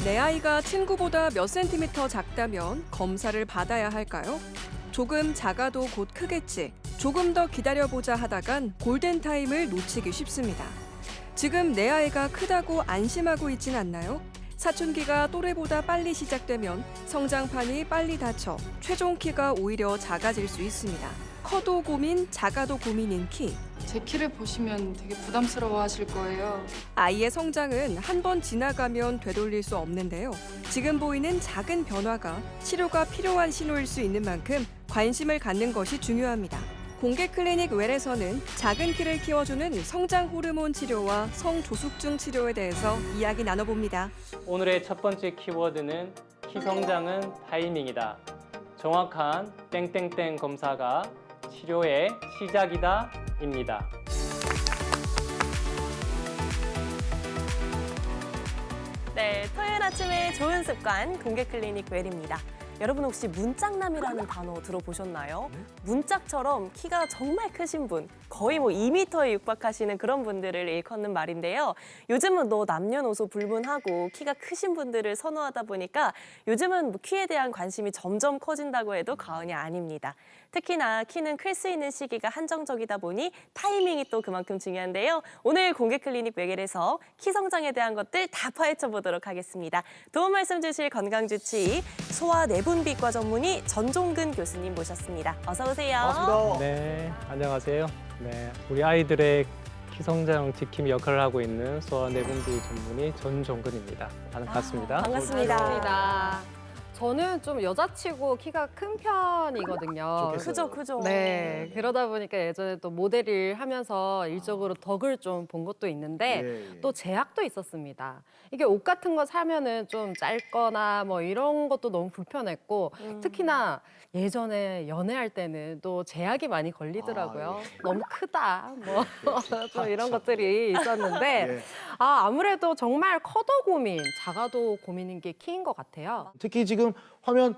내 아이가 친구보다 몇 센티미터 작다면 검사를 받아야 할까요? 조금 작아도 곧 크겠지. 조금 더 기다려보자 하다간 골든타임을 놓치기 쉽습니다. 지금 내 아이가 크다고 안심하고 있진 않나요? 사춘기가 또래보다 빨리 시작되면 성장판이 빨리 닫혀 최종 키가 오히려 작아질 수 있습니다. 커도 고민, 작아도 고민인 키. 제 키를 보시면 되게 부담스러워 하실 거예요. 아이의 성장은 한 번 지나가면 되돌릴 수 없는데요. 지금 보이는 작은 변화가 치료가 필요한 신호일 수 있는 만큼 관심을 갖는 것이 중요합니다. 공개 클리닉 웰에서는 작은 키를 키워주는 성장 호르몬 치료와 성조숙증 치료에 대해서 이야기 나눠봅니다. 오늘의 첫 번째 키워드는 키 성장은 타이밍이다. 정확한 땡땡땡 검사가 치료의 시작이다 입니다. 네, 토요일 아침의 좋은 습관 공개 클리닉 웰입니다. 여러분 혹시 문짝남이라는 단어 들어보셨나요? 문짝처럼 키가 정말 크신 분, 거의 뭐 2m에 육박하시는 그런 분들을 일컫는 말인데요. 요즘은 남녀노소 불문하고 키가 크신 분들을 선호하다 보니까 요즘은 키에 대한 관심이 점점 커진다고 해도 과언이 아닙니다. 특히나 키는 클 수 있는 시기가 한정적이다 보니 타이밍이 또 그만큼 중요한데요. 오늘 공개 클리닉 웰에서 키 성장에 대한 것들 다 파헤쳐 보도록 하겠습니다. 도움 말씀 주실 건강주치의 소아내분비과 전문의 전종근 교수님 모셨습니다. 어서 오세요. 반갑습니다. 네, 안녕하세요. 네, 우리 아이들의 키 성장 지킴 역할을 하고 있는 소아내분비 전문의 전종근입니다. 반갑습니다. 반갑습니다. 저는 좀 여자치고 키가 큰 편이거든요. 좋겠어요. 크죠. 네, 그러다 보니까 예전에 또 모델을 하면서 일적으로 덕을 좀 본 것도 있는데 예. 또 제약도 있었습니다. 이게 옷 같은 거 사면은 좀 짧거나 뭐 이런 것도 너무 불편했고 특히나 예전에 연애할 때는 또 제약이 많이 걸리더라고요. 너무 크다, 뭐 좀 이런 것들이 있었는데 예. 아무래도 정말 커도 고민, 작아도 고민인 게 키인 것 같아요. 특히 지금 화면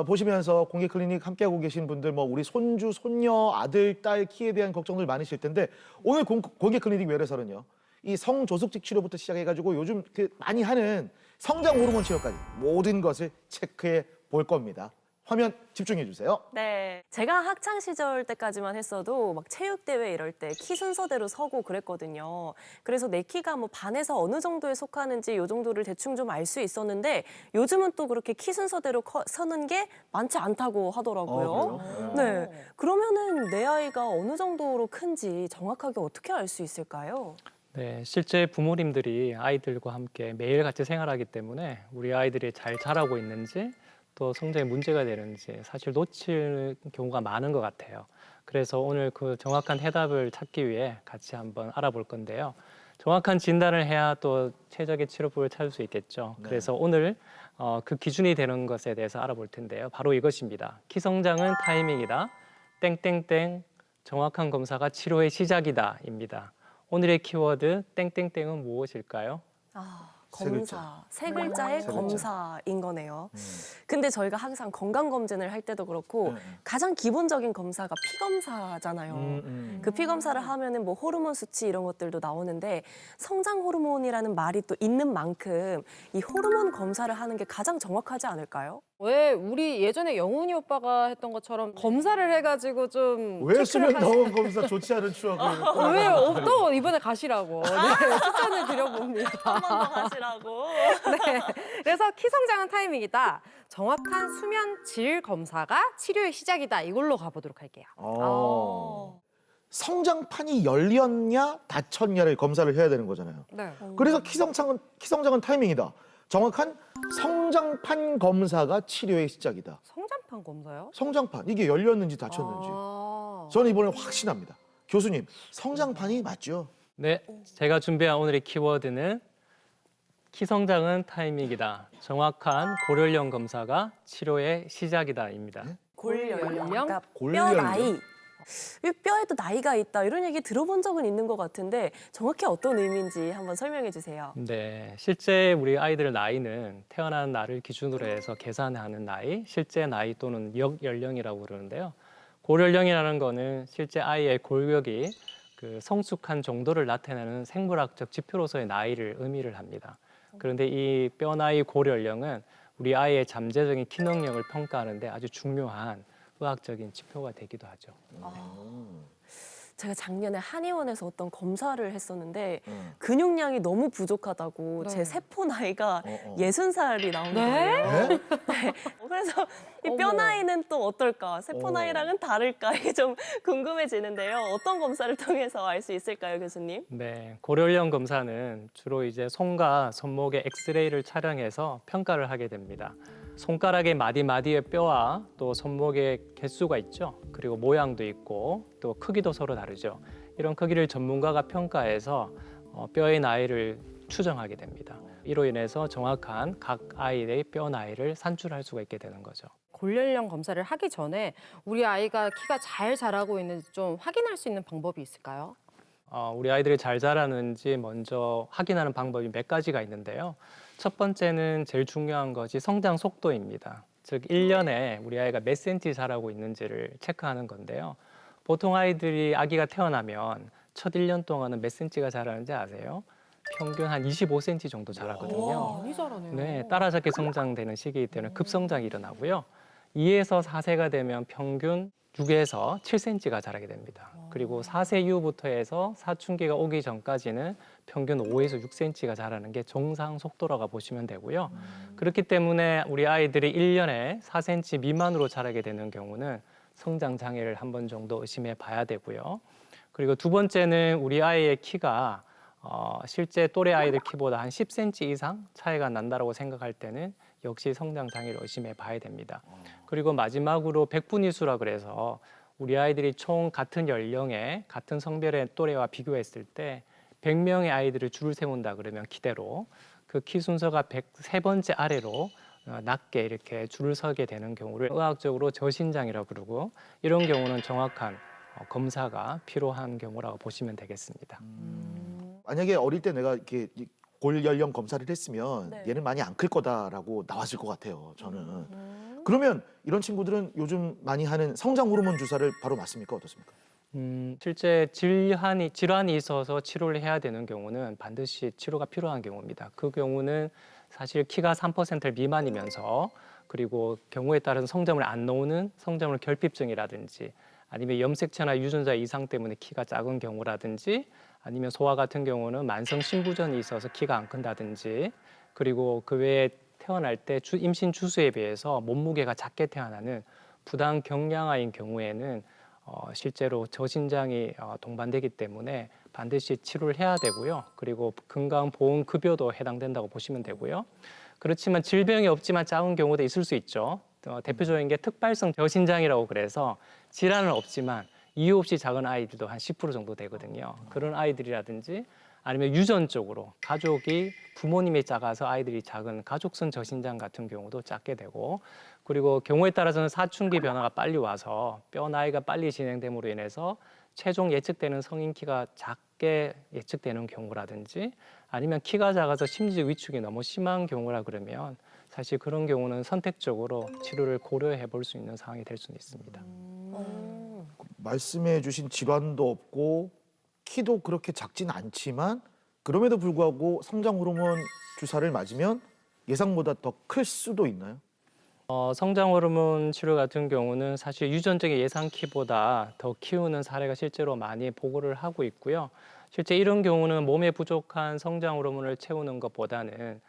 보시면서 공개 클리닉 함께하고 계신 분들, 뭐 우리 손주, 손녀, 아들, 딸 키에 대한 걱정들 많으실 텐데 오늘 공개 클리닉 웰에서는요. 이 성조숙직 치료부터 시작해가지고 요즘 많이 하는 성장 호르몬 치료까지 모든 것을 체크해 볼 겁니다. 화면 집중해 주세요. 네, 제가 학창 시절 때까지만 했어도 막 체육대회 이럴 때 키 순서대로 서고 그랬거든요. 그래서 내 키가 뭐 반에서 어느 정도에 속하는지 요 정도를 대충 좀 알 수 있었는데 요즘은 또 그렇게 키 순서대로 서는 게 많지 않다고 하더라고요. 그래요? 네, 그러면은 내 아이가 어느 정도로 큰지 정확하게 어떻게 알 수 있을까요? 네, 실제 부모님들이 아이들과 함께 매일 같이 생활하기 때문에 우리 아이들이 잘 자라고 있는지 또 성장에 문제가 되는지 사실 놓칠 경우가 많은 것 같아요. 그래서 오늘 그 정확한 해답을 찾기 위해 같이 한번 알아볼 건데요. 정확한 진단을 해야 또 최적의 치료법을 찾을 수 있겠죠. 네. 그래서 오늘 그 기준이 되는 것에 대해서 알아볼 텐데요. 바로 이것입니다. 키 성장은 타이밍이다. 땡땡땡 정확한 검사가 치료의 시작이다입니다. 오늘의 키워드 땡땡땡은 무엇일까요? 세 글자. 검사, 세 글자의 세 글자. 검사인 거네요. 근데 저희가 항상 건강검진을 할 때도 그렇고 가장 기본적인 검사가 피검사잖아요. 그 피검사를 하면은 뭐 호르몬 수치 이런 것들도 나오는데 성장 호르몬이라는 말이 또 있는 만큼 이 호르몬 검사를 하는 게 가장 정확하지 않을까요? 왜 우리 예전에 영훈이 오빠가 했던 것처럼 검사를 해가지고 좀 왜 체크를 수면 너무 검사 좋지 않은 추억을 왜 또 이번에 가시라고 네, 추천을 드려봅니다. 한 번 더 하시라고. 네, 그래서 키 성장은 타이밍이다. 정확한 수면 질 검사가 치료의 시작이다. 이걸로 가보도록 할게요. 성장판이 열렸냐 닫혔냐를 검사를 해야 되는 거잖아요. 네. 그래서 키성장은 타이밍이다. 정확한 성장판 검사가 치료의 시작이다. 성장판 검사요? 성장판, 이게 열렸는지 닫혔는지. 저는 이번에 확신합니다. 교수님, 성장판이 맞죠? 네, 제가 준비한 오늘의 키워드는 키 성장은 타이밍이다. 정확한 고령령 검사가 치료의 시작이다입니다. 골연령, 그러니까 뼈 골연령? 나이. 이 뼈에도 나이가 있다 이런 얘기 들어본 적은 있는 것 같은데 정확히 어떤 의미인지 한번 설명해 주세요. 네, 실제 우리 아이들 나이는 태어난 날을 기준으로 해서 계산하는 나이, 실제 나이 또는 역연령이라고 그러는데요. 고연령이라는 거는 실제 아이의 골격이 그 성숙한 정도를 나타내는 생물학적 지표로서의 나이를 의미를 합니다. 그런데 이 뼈 나이 고령령은 우리 아이의 잠재적인 키 능력을 평가하는데 아주 중요한 의학적인 지표가 되기도 하죠. 제가 작년에 한의원에서 어떤 검사를 했었는데 음. 근육량이 너무 부족하다고 네. 제 세포 나이가 어. 60살이 나온 네? 거예요. 네? 그래서 이 뼈 어머. 나이는 또 어떨까? 세포 어. 나이랑은 다를까? 이게 좀 궁금해지는데요. 어떤 검사를 통해서 알 수 있을까요, 교수님? 네, 고려령 검사는 주로 이제 손과 손목의 엑스레이를 촬영해서 평가를 하게 됩니다. 손가락의 마디마디의 뼈와 또 손목의 개수가 있죠. 그리고 모양도 있고 또 크기도 서로 다르죠. 이런 크기를 전문가가 평가해서 뼈의 나이를 추정하게 됩니다. 이로 인해서 정확한 각 아이의 뼈 나이를 산출할 수가 있게 되는 거죠. 골연령 검사를 하기 전에 우리 아이가 키가 잘 자라고 있는지 좀 확인할 수 있는 방법이 있을까요? 우리 아이들이 잘 자라는지 먼저 확인하는 방법이 몇 가지가 있는데요. 첫 번째는 제일 중요한 것이 성장 속도입니다. 즉 1년에 우리 아이가 몇 센치 자라고 있는지를 체크하는 건데요. 보통 아이들이 아기가 태어나면 첫 1년 동안은 몇 센치가 자라는지 아세요? 평균 한 25cm 정도 자라거든요. 많이 자라네요. 네, 따라잡기 성장되는 시기이기 때문에 급성장이 일어나고요. 2에서 4세가 되면 평균 6에서 7cm가 자라게 됩니다. 그리고 4세 이후부터 해서 사춘기가 오기 전까지는 평균 5에서 6cm가 자라는 게 정상 속도라고 보시면 되고요. 그렇기 때문에 우리 아이들이 1년에 4cm 미만으로 자라게 되는 경우는 성장 장애를 한 번 정도 의심해 봐야 되고요. 그리고 두 번째는 우리 아이의 키가 실제 또래 아이들 키보다 한 10cm 이상 차이가 난다고 생각할 때는 역시 성장 장애를 의심해 봐야 됩니다. 그리고 마지막으로 백분위수라 그래서 우리 아이들이 총 같은 연령의 같은 성별의 또래와 비교했을 때 100명의 아이들을 줄을 세운다 그러면 키대로 그 키 순서가 103번째 아래로 낮게 이렇게 줄을 서게 되는 경우를 의학적으로 저신장이라고 그러고 이런 경우는 정확한 검사가 필요한 경우라고 보시면 되겠습니다. 만약에 어릴 때 내가 이렇게 이 골연령 검사를 했으면 네. 얘는 많이 안 클 거다라고 나왔을 것 같아요. 저는. 그러면 이런 친구들은 요즘 많이 하는 성장 호르몬 주사를 바로 맞습니까? 어떻습니까? 실제 질환이 있어서 치료를 해야 되는 경우는 반드시 치료가 필요한 경우입니다. 그 경우는 사실 키가 3% 미만이면서 그리고 경우에 따라서 성장을 안 놓는 성장물 결핍증이라든지 아니면 염색체나 유전자 이상 때문에 키가 작은 경우라든지 아니면 소아 같은 경우는 만성 신부전이 있어서 키가 안 큰다든지 그리고 그 외에 태어날 때 임신 주수에 비해서 몸무게가 작게 태어나는 부당 경량아인 경우에는 실제로 저신장이 동반되기 때문에 반드시 치료를 해야 되고요. 그리고 건강보험급여도 해당된다고 보시면 되고요. 그렇지만 질병이 없지만 작은 경우도 있을 수 있죠. 대표적인 게 특발성 저신장이라고 그래서 질환은 없지만 이유 없이 작은 아이들도 한 10% 정도 되거든요. 그런 아이들이라든지 아니면 유전적으로 가족이 부모님이 작아서 아이들이 작은 가족성 저신장 같은 경우도 작게 되고 그리고 경우에 따라서는 사춘기 변화가 빨리 와서 뼈 나이가 빨리 진행됨으로 인해서 최종 예측되는 성인 키가 작게 예측되는 경우라든지 아니면 키가 작아서 심지 위축이 너무 심한 경우라 그러면 사실 그런 경우는 선택적으로 치료를 고려해 볼 수 있는 상황이 될 수는 있습니다. 말씀해 주신 질환도 없고 키도 그렇게 작진 않지만 그럼에도 불구하고 성장 호르몬 주사를 맞으면 예상보다 더 클 수도 있나요? 성장 호르몬 치료 같은 경우는 사실 유전적인 예상 키보다 더 키우는 사례가 실제로 많이 보고를 하고 있고요. 실제 이런 경우는 몸에 부족한 성장 호르몬을 채우는 것보다는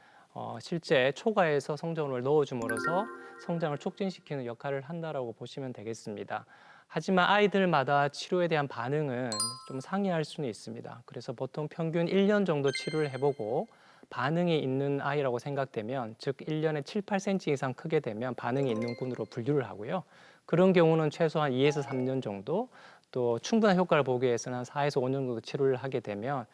실제 초과해서 성장 호르몬을 넣어줌으로써 성장을 촉진시키는 역할을 한다라고 보시면 되겠습니다. 하지만 아이들마다 치료에 대한 반응은 좀 상이할 수는 있습니다. 그래서 보통 평균 1년 정도 치료를 해보고 반응이 있는 아이라고 생각되면 즉 1년에 7, 8cm 이상 크게 되면 반응이 있는 군으로 분류를 하고요. 그런 경우는 최소한 2에서 3년 정도 또 충분한 효과를 보기 위해서는 한 4에서 5년 정도 치료를 하게 되면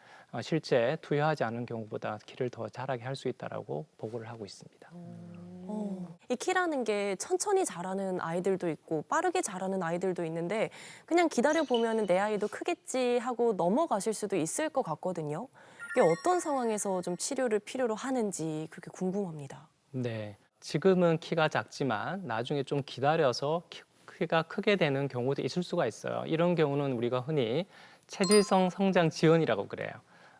실제 투여하지 않은 경우보다 키를 더 자라게 할 수 있다라고 보고를 하고 있습니다. 이 키라는 게 천천히 자라는 아이들도 있고 빠르게 자라는 아이들도 있는데 그냥 기다려 보면 내 아이도 크겠지 하고 넘어가실 수도 있을 것 같거든요. 이게 어떤 상황에서 좀 치료를 필요로 하는지 그게 궁금합니다. 네, 지금은 키가 작지만 나중에 좀 기다려서 키가 크게 되는 경우도 있을 수가 있어요. 이런 경우는 우리가 흔히 체질성 성장 지연이라고 그래요.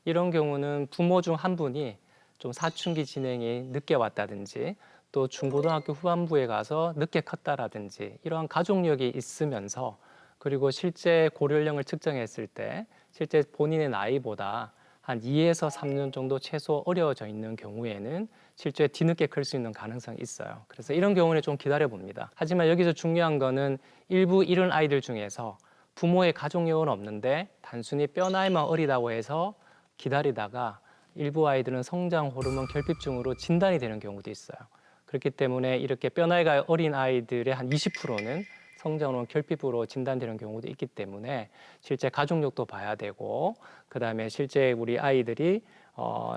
이런 경우는 부모 중 한 분이 좀 사춘기 진행이 늦게 왔다든지 또 중고등학교 후반부에 가서 늦게 컸다라든지 이러한 가족력이 있으면서 그리고 실제 고령을 측정했을 때 실제 본인의 나이보다 한 2에서 3년 정도 최소 어려워져 있는 경우에는 실제 뒤늦게 클 수 있는 가능성이 있어요. 그래서 이런 경우는 좀 기다려 봅니다. 하지만 여기서 중요한 거는 일부 이런 아이들 중에서 부모의 가족력은 없는데 단순히 뼈 나이만 어리다고 해서 기다리다가 일부 아이들은 성장 호르몬 결핍증으로 진단이 되는 경우도 있어요. 그렇기 때문에 이렇게 뼈 나이가 어린 아이들의 한 20%는 성장 호르몬 결핍으로 진단되는 경우도 있기 때문에 실제 가족력도 봐야 되고 그다음에 실제 우리 아이들이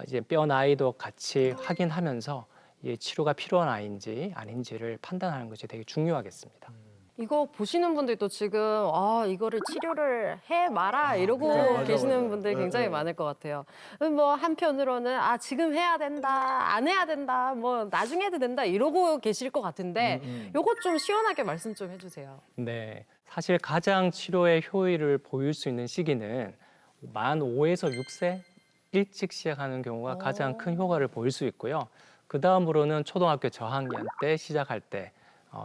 이제 뼈 나이도 같이 확인하면서 이 치료가 필요한 아이인지 아닌지를 판단하는 것이 되게 중요하겠습니다. 이거 보시는 분들도 지금 이거를 치료를 해 마라 이러고 맞아, 계시는 맞아. 분들 네, 굉장히 네. 많을 것 같아요. 뭐 한편으로는 지금 해야 된다, 안 해야 된다, 뭐 나중에 해도 된다 이러고 계실 것 같은데 요거 좀 시원하게 말씀 좀 해주세요. 네, 사실 가장 치료의 효율을 보일 수 있는 시기는 만 5에서 6세 일찍 시작하는 경우가 가장 큰 효과를 보일 수 있고요. 그 다음으로는 초등학교 저학년 때 시작할 때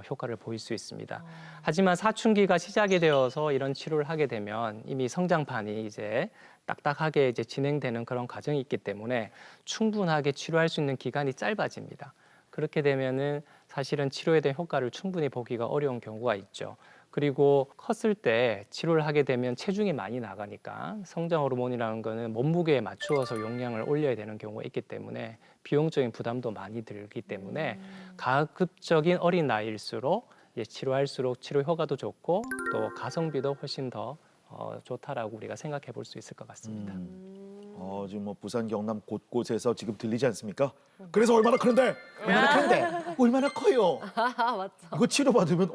효과를 보일 수 있습니다. 하지만 사춘기가 시작이 되어서 이런 치료를 하게 되면 이미 성장판이 이제 딱딱하게 이제 진행되는 그런 과정이 있기 때문에 충분하게 치료할 수 있는 기간이 짧아집니다. 그렇게 되면은 사실은 치료에 대한 효과를 충분히 보기가 어려운 경우가 있죠. 그리고 컸을 때 치료를 하게 되면 체중이 많이 나가니까 성장 호르몬이라는 거는 몸무게에 맞추어서 용량을 올려야 되는 경우가 있기 때문에 비용적인 부담도 많이 들기 때문에 가급적인 어린 나이일수록 치료할수록 치료 효과도 좋고 또 가성비도 훨씬 더 좋다라고 우리가 생각해 볼 수 있을 것 같습니다. 지금 뭐 부산, 경남 곳곳에서 지금 들리지 않습니까? 그래서 얼마나 크는데? 얼마나 큰데? 얼마나 커요? 맞죠. 이거 치료받으면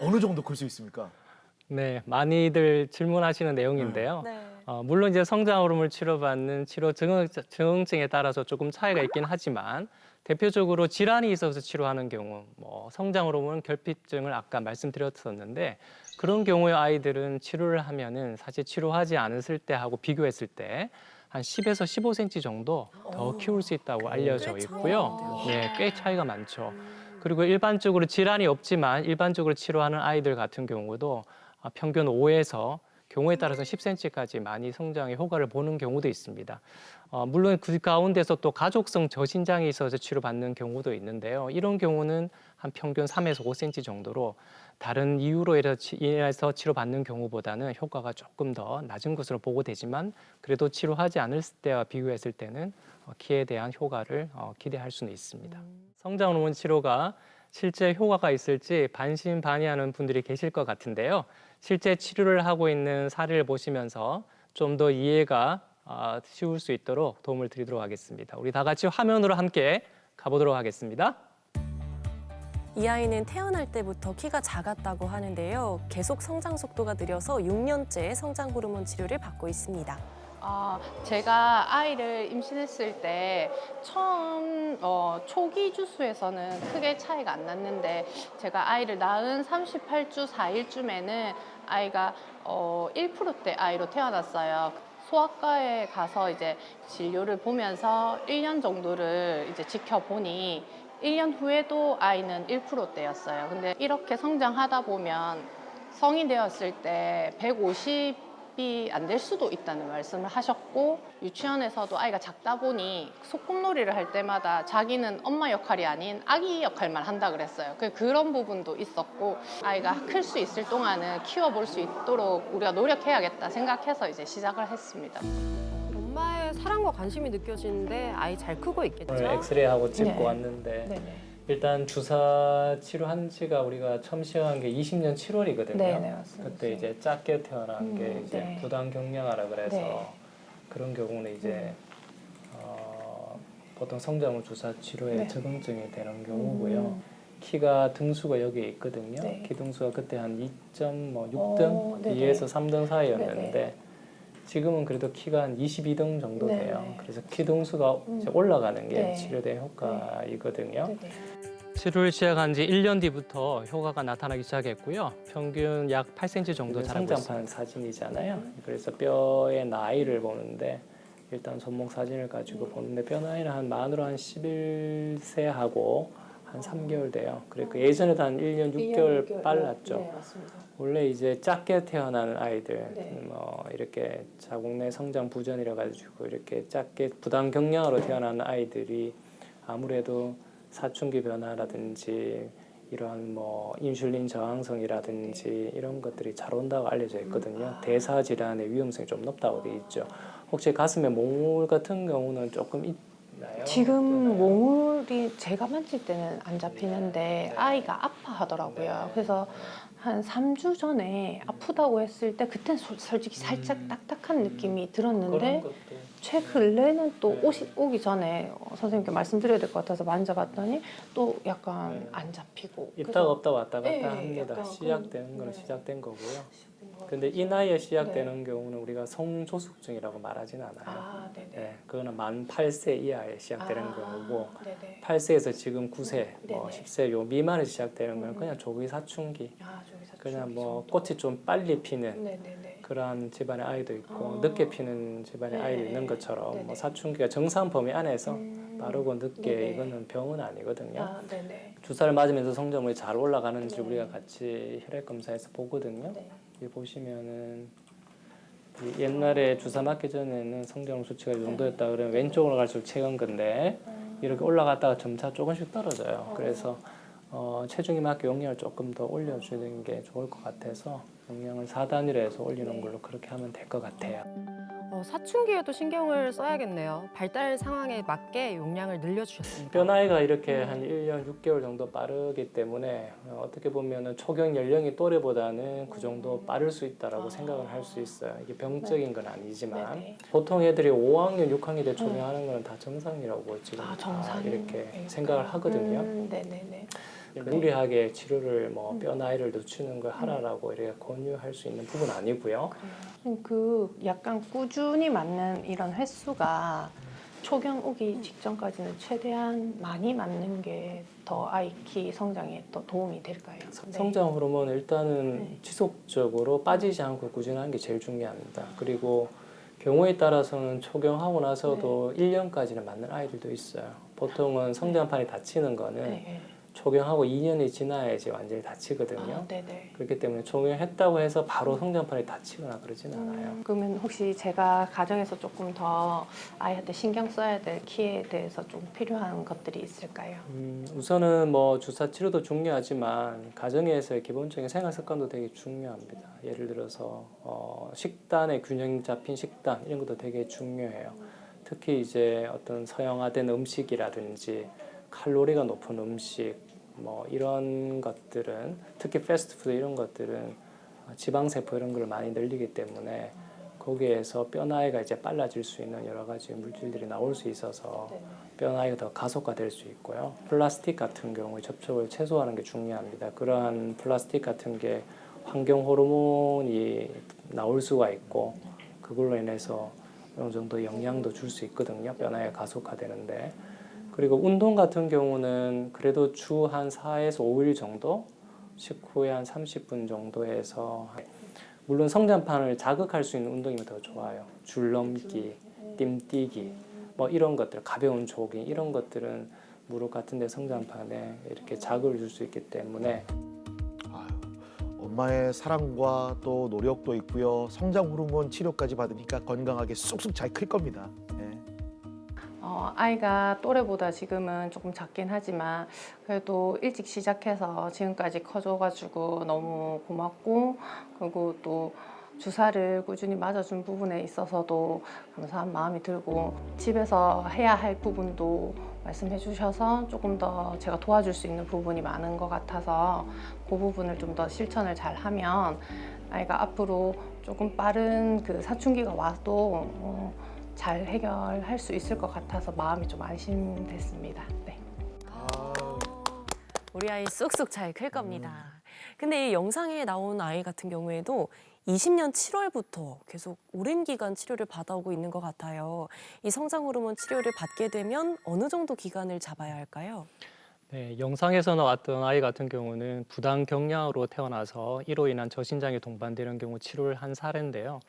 어느 정도 클 수 있습니까? 네, 많이들 질문하시는 내용인데요. 네. 물론 이제 성장 호르몬 치료받는 치료 증후증에 따라서 조금 차이가 있긴 하지만 대표적으로 질환이 있어서 치료하는 경우, 뭐 성장 호르몬 결핍증을 아까 말씀드렸었는데 그런 경우의 아이들은 치료를 하면은 사실 치료하지 않았을 때하고 비교했을 때 한 10에서 15cm 정도 더 키울 수 있다고 알려져 있고요. 네, 꽤 차이가 많죠. 그리고 일반적으로 질환이 없지만 일반적으로 치료하는 아이들 같은 경우도 평균 5에서 경우에 따라서 10cm까지 많이 성장의 효과를 보는 경우도 있습니다. 물론 그 가운데서 또 가족성 저신장이 있어서 치료받는 경우도 있는데요. 이런 경우는 한 평균 3에서 5cm 정도로 다른 이유로 인해서 치료받는 경우보다는 효과가 조금 더 낮은 것으로 보고되지만 그래도 치료하지 않을 때와 비교했을 때는 키에 대한 효과를 기대할 수는 있습니다. 성장 호르몬 치료가 실제 효과가 있을지 반신반의하는 분들이 계실 것 같은데요. 실제 치료를 하고 있는 사례를 보시면서 좀 더 이해가 쉬울 수 있도록 도움을 드리도록 하겠습니다. 우리 다 같이 화면으로 함께 가보도록 하겠습니다. 이 아이는 태어날 때부터 키가 작았다고 하는데요. 계속 성장 속도가 느려서 6년째 성장 호르몬 치료를 받고 있습니다. 제가 아이를 임신했을 때 처음 초기 주수에서는 크게 차이가 안 났는데 제가 아이를 낳은 38주 4일쯤에는 아이가 1%대 아이로 태어났어요. 소아과에 가서 이제 진료를 보면서 1년 정도를 이제 지켜보니 1년 후에도 아이는 1%대였어요. 근데 이렇게 성장하다 보면 성인 되었을 때 150이 안 될 수도 있다는 말씀을 하셨고 유치원에서도 아이가 작다 보니 소꿉놀이를 할 때마다 자기는 엄마 역할이 아닌 아기 역할만 한다 그랬어요. 그런 부분도 있었고 아이가 클 수 있을 동안은 키워볼 수 있도록 우리가 노력해야겠다 생각해서 이제 시작을 했습니다. 엄마의 사랑과 관심이 느껴지는데 아이 잘 크고 있겠죠? 오늘 엑스레이하고 찍고 네. 왔는데 네네. 일단 주사 치료한 지가 우리가 처음 시작한 게 20년 7월이거든요. 네네, 맞습니다. 그때 이제 작게 태어난 게 이제 네. 부당 경량화라 그래서 네. 그런 경우는 이제 보통 성장호 주사 치료에 네. 적응증이 되는 경우고요. 키가 등수가 여기에 있거든요. 네. 키 등수가 그때 한 2.6등, 네네. 2에서 3등 사이였는데 네네. 지금은 그래도 키가 한 22등 정도 네네. 돼요. 그래서 키 등수가 이제 올라가는 게 네. 치료된 효과이거든요. 네네. 치료를 시작한 지 1년 뒤부터 효과가 나타나기 시작했고요. 평균 약 8cm 정도 성장판 사진이잖아요. 그래서 뼈의 나이를 보는데 일단 손목 사진을 가지고 보는데 뼈나이는 한 만으로 한 11세하고 한 3개월 돼요. 그러니까 예전에도 한 1년 6개월 빨랐죠. 네, 맞습니다. 원래 이제 작게 태어나는 아이들, 네. 뭐 이렇게 자궁 내 성장 부전이라 가지고 이렇게 작게 부당 경량으로 태어나는 아이들이 아무래도 사춘기 변화라든지 이러한 뭐 인슐린 저항성이라든지 이런 것들이 잘 온다고 알려져 있거든요. 대사 질환의 위험성이 좀 높다고 돼 있죠. 혹시 가슴에 몽울 같은 경우는 조금 있나요? 지금 몽울이 제가 만질 때는 안 잡히는데 아이가 아파하더라고요. 그래서 한 3주 전에 아프다고 했을 때 그때는 솔직히 살짝 딱딱한 느낌이 들었는데 최근래는 또 오기 전에 선생님께 말씀드려야 될 것 같아서 만져봤더니 또 약간 안 잡히고 있다가 없다 왔다 갔다 네, 합니다. 약간 시작되는 거는 네. 시작된 거고요. 근데 이 나이에 시작되는 경우는 우리가 성조숙증이라고 말하진 않아요. 아, 네네. 네, 그거는 만 8세 이하에 시작되는 경우고 네네. 8세에서 지금 9세, 뭐 네네. 10세 요 미만에 시작되는 건 그냥 조기 사춘기. 아, 저기 사춘기 그냥 뭐 정도. 꽃이 좀 빨리 피는 네네네. 그러한 집안의 아이도 있고 아. 늦게 피는 집안의 네. 아이도 있는 것처럼 네네. 뭐 사춘기가 정상 범위 안에서 빠르고 늦게 네네. 이거는 병은 아니거든요. 아, 네네. 주사를 맞으면서 성장물이 잘 올라가는지 네. 우리가 같이 혈액 검사에서 보거든요. 네. 여기 보시면은 이 옛날에 주사 맞기 전에는 성장물 수치가 이 정도였다 그러면 왼쪽으로 갈수록 최근 건데 이렇게 올라갔다가 점차 조금씩 떨어져요. 그래서 체중에 맞게 용량을 조금 더 올려주는 게 좋을 것 같아서 용량을 4단위로 해서 올리는 걸로 그렇게 하면 될 것 같아요. 사춘기에도 신경을 써야겠네요. 발달 상황에 맞게 용량을 늘려주셨습니다. 뼈 나이가 이렇게 한 1년 6개월 정도 빠르기 때문에 어떻게 보면은 초경 연령이 또래보다는 그 정도 빠를 수 있다라고 생각을 할 수 있어요. 이게 병적인 건 아니지만 네네. 보통 애들이 5학년, 6학년 때 초경하는 거는 다 정상이라고 지금 아, 다 정상 이렇게 생각을 하거든요. 네네네. 무리하게 치료를 뭐 뼈 나이를 늦추는 걸 하라라고 이렇게 권유할 수 있는 부분 아니고요. 그 약간 꾸준히 맞는 이런 횟수가 초경 오기 직전까지는 최대한 많이 맞는 게 더 아이 키 성장에 더 도움이 될까요? 네. 성장 호르몬 일단은 네. 지속적으로 빠지지 않고 꾸준한 게 제일 중요합니다. 그리고 경우에 따라서는 초경하고 나서도 1년까지는 맞는 아이들도 있어요. 보통은 성장판이 닫히는 거는 네. 초경하고 2년이 지나야지 완전히 닫히거든요. 아, 네네. 그렇기 때문에 초경했다고 해서 바로 성장판이 닫히거나 그러진 않아요. 그러면 혹시 제가 가정에서 조금 더 아이한테 신경 써야 될 키에 대해서 좀 필요한 것들이 있을까요? 우선은 뭐 주사 치료도 중요하지만 가정에서의 기본적인 생활 습관도 되게 중요합니다. 예를 들어서 식단의 균형 잡힌 식단 이런 것도 되게 중요해요. 특히 이제 어떤 서양화된 음식이라든지 칼로리가 높은 음식 뭐 이런 것들은 특히 패스트푸드 이런 것들은 지방세포 이런 걸 많이 늘리기 때문에 거기에서 뼈 나이가 이제 빨라질 수 있는 여러 가지 물질들이 나올 수 있어서 뼈 나이가 더 가속화될 수 있고요. 플라스틱 같은 경우에 접촉을 최소화하는 게 중요합니다. 그러한 플라스틱 같은 게 환경 호르몬이 나올 수가 있고 그걸로 인해서 어느 정도 영향도 줄 수 있거든요. 뼈 나이가 가속화되는데. 그리고 운동 같은 경우는 그래도 주 한 4에서 5일 정도 식후에 한 30분 정도 해서 물론 성장판을 자극할 수 있는 운동이면 더 좋아요. 줄넘기, 뜀뛰기 뭐 이런 것들 가벼운 조깅 이런 것들은 무릎 같은 데 성장판에 이렇게 자극을 줄 수 있기 때문에 아유, 엄마의 사랑과 또 노력도 있고요. 성장 호르몬 치료까지 받으니까 건강하게 쑥쑥 잘 클 겁니다. 네. 아이가 또래보다 지금은 조금 작긴 하지만 그래도 일찍 시작해서 지금까지 커져가지고 너무 고맙고 그리고 또 주사를 꾸준히 맞아준 부분에 있어서도 감사한 마음이 들고 집에서 해야 할 부분도 말씀해 주셔서 조금 더 제가 도와줄 수 있는 부분이 많은 것 같아서 그 부분을 좀 더 실천을 잘 하면 아이가 앞으로 조금 빠른 그 사춘기가 와도 잘 해결할 수 있을 것 같아서 마음이 좀 안심됐습니다. 네. 우리 아이 쑥쑥 잘 클 겁니다. 근데 이 영상에 나온 아이 같은 경우에도 20년 7월부터 계속 오랜 기간 치료를 받아오고 있는 것 같아요. 이 성장 호르몬 치료를 받게 되면 어느 정도 기간을 잡아야 할까요? 네, 영상에서 나왔던 아이 같은 경우는 부당 경량으로 태어나서 이로 인한 저신장이 동반되는 경우 치료를 한 사례인데요.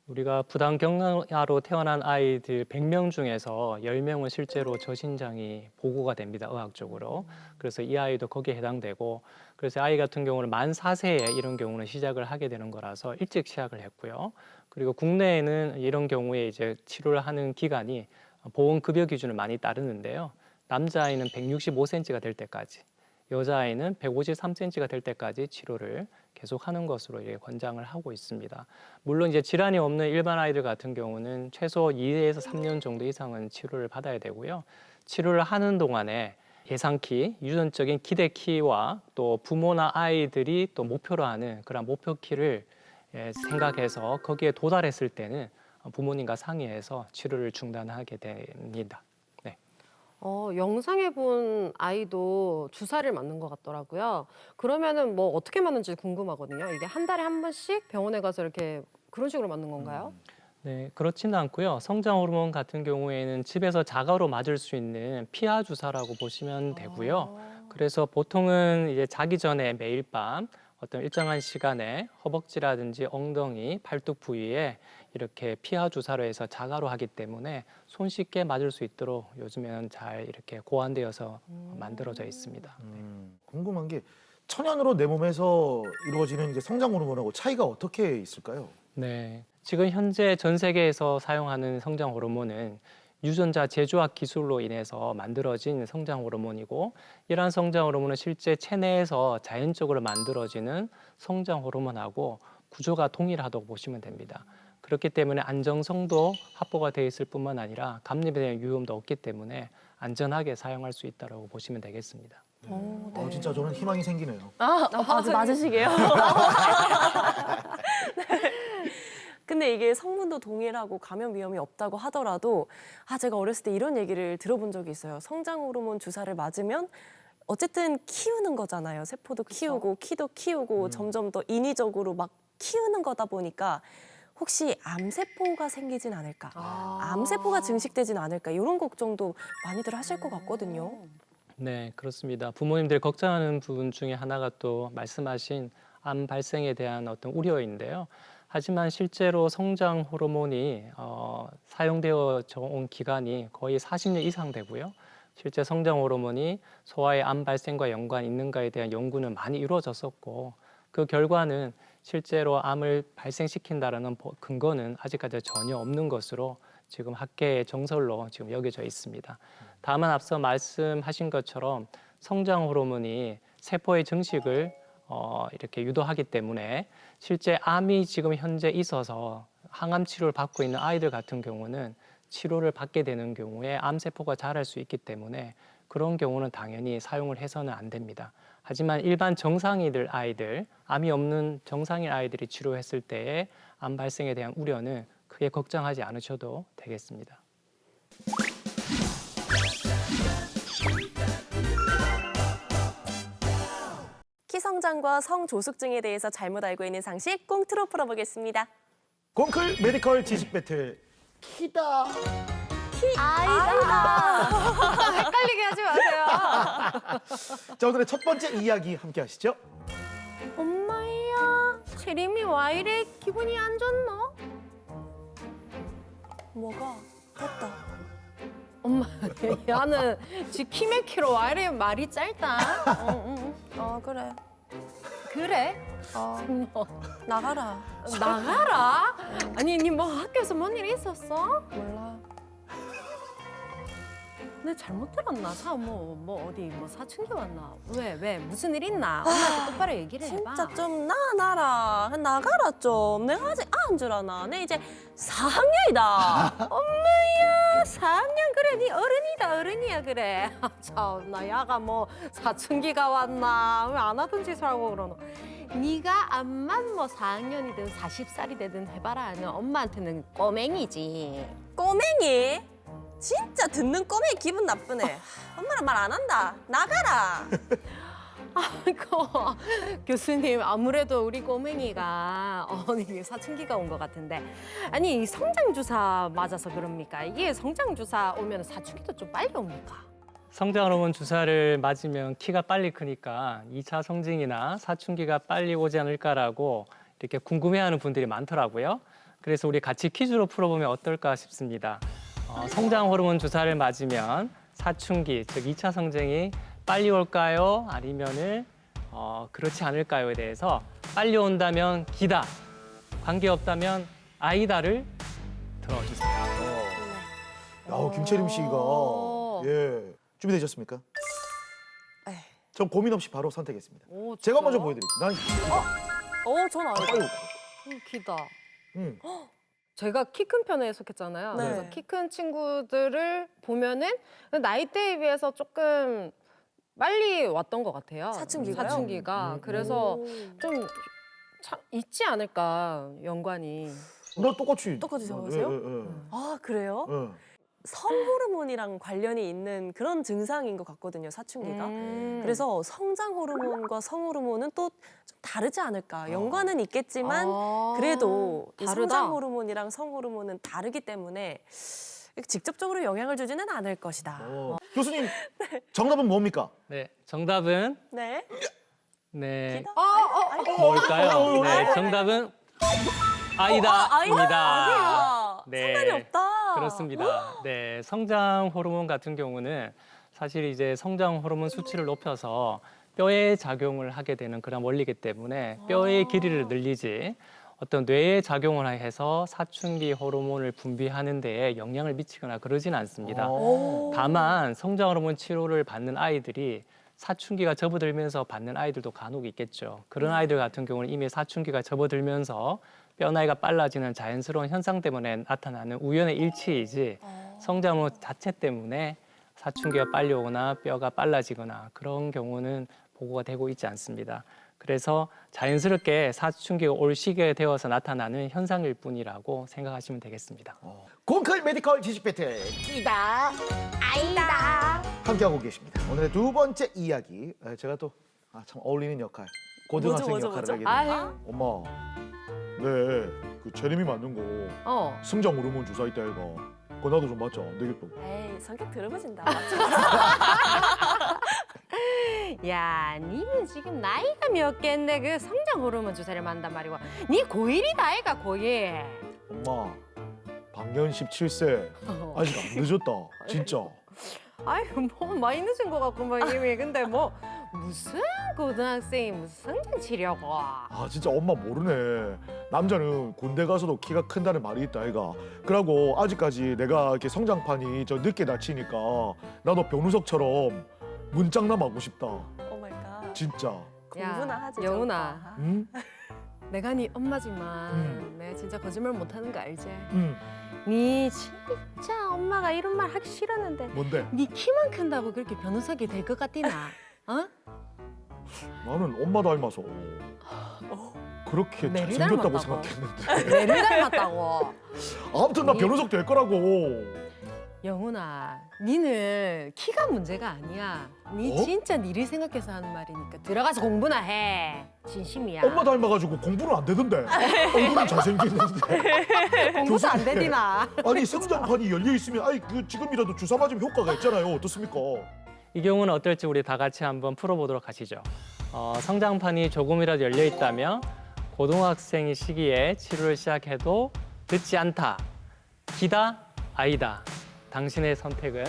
우리가 부당경화로 태어난 아이들 100명 중에서 10명은 실제로 저신장이 보고가 됩니다, 의학적으로. 그래서 이 아이도 거기에 해당되고, 그래서 아이 같은 경우는 만 4세에 이런 경우는 시작을 하게 되는 거라서 일찍 시작을 했고요. 그리고 국내에는 이런 경우에 이제 치료를 하는 기간이 보건급여 기준을 많이 따르는데요. 남자아이는 165cm가 될 때까지, 여자아이는 153cm가 될 때까지 치료를 계속하는 것으로 권장을 하고 있습니다. 물론 이제 질환이 없는 일반 아이들 같은 경우는 최소 2에서 3년 정도 이상은 치료를 받아야 되고요. 치료를 하는 동안에 예상키, 유전적인 기대 키와 또 부모나 아이들이 또 목표로 하는 그런 목표 키를 생각해서 거기에 도달했을 때는 부모님과 상의해서 치료를 중단하게 됩니다. 영상에 본 아이도 주사를 맞는 것 같더라고요. 그러면은 뭐 어떻게 맞는지 궁금하거든요. 이게 한 달에 한 번씩 병원에 가서 이렇게 그런 식으로 맞는 건가요? 네, 그렇지는 않고요. 성장 호르몬 같은 경우에는 집에서 자가로 맞을 수 있는 피하 주사라고 보시면 되고요. 그래서 보통은 이제 자기 전에 매일 밤 어떤 일정한 시간에 허벅지라든지 엉덩이, 팔뚝 부위에 이렇게 피하 주사로 해서 자가로 하기 때문에 손쉽게 맞을 수 있도록 요즘에는 잘 이렇게 고안되어서 만들어져 있습니다. 궁금한 게 천연으로 내 몸에서 이루어지는 이제 성장 호르몬하고 차이가 어떻게 있을까요? 네, 지금 현재 전 세계에서 사용하는 성장 호르몬은 유전자 재조합 기술로 인해서 만들어진 성장 호르몬이고, 이러한 성장 호르몬은 실제 체내에서 자연적으로 만들어지는 성장 호르몬하고 구조가 동일하다고 보시면 됩니다. 그렇기 때문에 안정성도 확보가 되어 있을 뿐만 아니라 감염에 대한 위험도 없기 때문에 안전하게 사용할 수 있다고 보시면 되겠습니다. 진짜 저는 희망이 생기네요. 맞으시게요? 근데 이게 성분도 동일하고 감염 위험이 없다고 하더라도 제가 어렸을 때 이런 얘기를 들어본 적이 있어요. 성장 호르몬 주사를 맞으면 어쨌든 키우는 거잖아요. 세포도 키우고 키도 키우고 점점 더 인위적으로 막 키우는 거다 보니까 혹시 암세포가 생기진 않을까? 암세포가 증식되진 않을까? 이런 걱정도 많이들 하실 것 같거든요. 네, 그렇습니다. 부모님들 걱정하는 부분 중에 하나가 또 말씀하신 암 발생에 대한 어떤 우려인데요. 하지만 실제로 성장 호르몬이 사용되어 온 기간이 거의 40년 이상 되고요. 실제 성장 호르몬이 소아의 암 발생과 연관이 있는가에 대한 연구는 많이 이루어졌었고, 그 결과는 실제로 암을 발생시킨다라는 근거는 아직까지 전혀 없는 것으로 지금 학계의 정설로 지금 여겨져 있습니다. 다만 앞서 말씀하신 것처럼 성장 호르몬이 세포의 증식을 이렇게 유도하기 때문에 실제 암이 지금 현재 있어서 항암 치료를 받고 있는 아이들 같은 경우는 치료를 받게 되는 경우에 암세포가 자랄 수 있기 때문에 그런 경우는 당연히 사용을 해서는 안 됩니다. 하지만 일반 정상인들 아이들, 암이 없는 정상인 아이들이 치료했을 때의 암 발생에 대한 우려는 크게 걱정하지 않으셔도 되겠습니다. 키성장과 성조숙증에 대해서 잘못 알고 있는 상식 꽁트로 풀어보겠습니다. 공클 메디컬 지식 배틀 키다. 아이다. 헷갈리게 하지 마세요. 자, 오늘의 첫 번째 이야기 함께 하시죠. 엄마야, 체림이 와 이래 기분이 안 좋노? 뭐가? 됐다. 엄마, 야는 지 키메키로 와 이래 말이 짧다. 그래. 그래? 너 나가라. 나가라? 아니, 니 뭐 학교에서 뭔 일 있었어? 몰라. 내 잘못 들었나? 어디 사춘기 왔나? 왜 무슨 일 있나? 엄마한테 똑바로 얘기를 해봐. 진짜 좀 나가라. 나가라 좀. 내가 아직 안 줄 아나. 내 이제 4학년이다. 엄마야, 4학년 그래, 니 어른이야 그래. 참나, 야가 사춘기가 왔나? 왜 안 하던 짓을 하고 그러노? 네가 암만 4학년이든 40살이 되든 해봐라. 너 엄마한테는 꼬맹이지. 꼬맹이? 진짜 듣는 꼬맹이 기분 나쁘네. 엄마랑 말 안 한다. 나가라. 아이고, 교수님, 아무래도 우리 꼬맹이가 이게 사춘기가 온 것 같은데. 아니, 이 성장주사 맞아서 그럽니까? 이게 성장주사 오면 사춘기도 좀 빨리 옵니까? 성장 호르몬 주사를 맞으면 키가 빨리 크니까 2차 성징이나 사춘기가 빨리 오지 않을까라고 이렇게 궁금해하는 분들이 많더라고요. 그래서 우리 같이 퀴즈로 풀어보면 어떨까 싶습니다. 성장 호르몬 주사를 맞으면 사춘기, 즉 2차 성장이 빨리 올까요? 아니면은 그렇지 않을까요에 대해서 빨리 온다면 기다, 관계없다면 아이다를 들어주세요. 김채림 씨가 예 준비되셨습니까? 에이. 전 고민 없이 바로 선택했습니다. 오, 제가 먼저 진짜요? 보여드릴게요. 난 전 알죠. 빨리. 기다. 음. 제가 키 큰 편에 속했잖아요. 네. 그래서 키 큰 친구들을 보면은 나이대에 비해서 조금 빨리 왔던 것 같아요. 사춘기가요? 사춘기가. 그래서 오. 좀 있지 않을까, 연관이. 나 똑같이 생각하세요? 예. 아, 그래요? 예. 성호르몬이랑 관련이 있는 그런 증상인 것 같거든요, 사춘기가. 그래서 성장 호르몬과 성호르몬은 또 좀 다르지 않을까. 연관은 있겠지만 그래도 이 다르다. 성장 호르몬이랑 성호르몬은 다르기 때문에 직접적으로 영향을 주지는 않을 것이다. 교수님 정답은 뭡니까? 네, 정답은 네. 네 기다? 뭘까요? 네, 정답은 아이다입니다. 아니야. 네. 상관이 없다. 그렇습니다. 네, 성장 호르몬 같은 경우는 사실 이제 성장 호르몬 수치를 높여서 뼈에 작용을 하게 되는 그런 원리이기 때문에 뼈의 길이를 늘리지 어떤 뇌에 작용을 해서 사춘기 호르몬을 분비하는 데에 영향을 미치거나 그러지는 않습니다. 오. 다만 성장 호르몬 치료를 받는 아이들이 사춘기가 접어들면서 받는 아이들도 간혹 있겠죠. 그런 아이들 같은 경우는 이미 사춘기가 접어들면서 뼈 나이가 빨라지는 자연스러운 현상 때문에 나타나는 우연의 일치이지 성장 호르몬 자체 때문에 사춘기가 빨리 오거나 뼈가 빨라지거나 그런 경우는 보고가 되고 있지 않습니다. 그래서 자연스럽게 사춘기가 올 시기에 되어서 나타나는 현상일 뿐이라고 생각하시면 되겠습니다. 공클 메디컬 지식 배틀 끼다 아이다 함께하고 계십니다. 오늘의 두 번째 이야기 제가 또 참 어울리는 역할 고등학생 뭐죠, 역할을 뭐죠? 하게 됩니다. 아유, 엄마 그 제림이 맞는 거 성장 호르몬 주사 있다 이거 그거 나도 좀 맞자 안 되겠다. 에이, 성격 들어보신다. 야, 니는 지금 나이가 몇 갠데 그 성장 호르몬 주사를 맞는단 말이고. 니 고1이다, 아이가 고1. 엄마 방년 17세 아직 안 늦었다 진짜. 아이고, 뭐 많이 늦은 것 같구만 이미. 근데 뭐 무슨 고등학생이 무슨 성장 치료고. 진짜 엄마 모르네. 남자는 군대 가서도 키가 큰다는 말이 있다 아이가. 그러고 아직까지 내가 이렇게 성장판이 늦게 다치니까 나도 변우석처럼 문짝남 하고 싶다. 오 마이 갓. 진짜. 공부나 하지. 영훈아. 저 오빠. 응? 내가 네 엄마지만 내가 진짜 거짓말 못하는 거 알지? 응. 니 진짜 엄마가 이런 말 하기 싫었는데 뭔데? 니 키만 큰다고 그렇게 변호사기 될 것 같디나? 어? 나는 엄마 닮아서 그렇게 매를 잘생겼다고 닮았다고. 생각했는데. 내를 닮았다고. 아무튼 나 변호석 될 거라고. 영훈아, 니는 키가 문제가 아니야. 니 어? 진짜 니를 생각해서 하는 말이니까 들어가서 공부나 해. 진심이야. 엄마 닮아가지고 공부는 안 되던데. 얼굴은 잘생겼는데. 공부도 안 교수님. 되디나. 아니 성장판이 열려 있으면 지금이라도 주사 맞으면 효과가 있잖아요. 어떻습니까? 이 경우는 어떨지 우리 다 같이 한번 풀어보도록 하시죠. 성장판이 조금이라도 열려 있다면 고등학생 시기에 치료를 시작해도 늦지 않다. 기다, 아이다. 당신의 선택은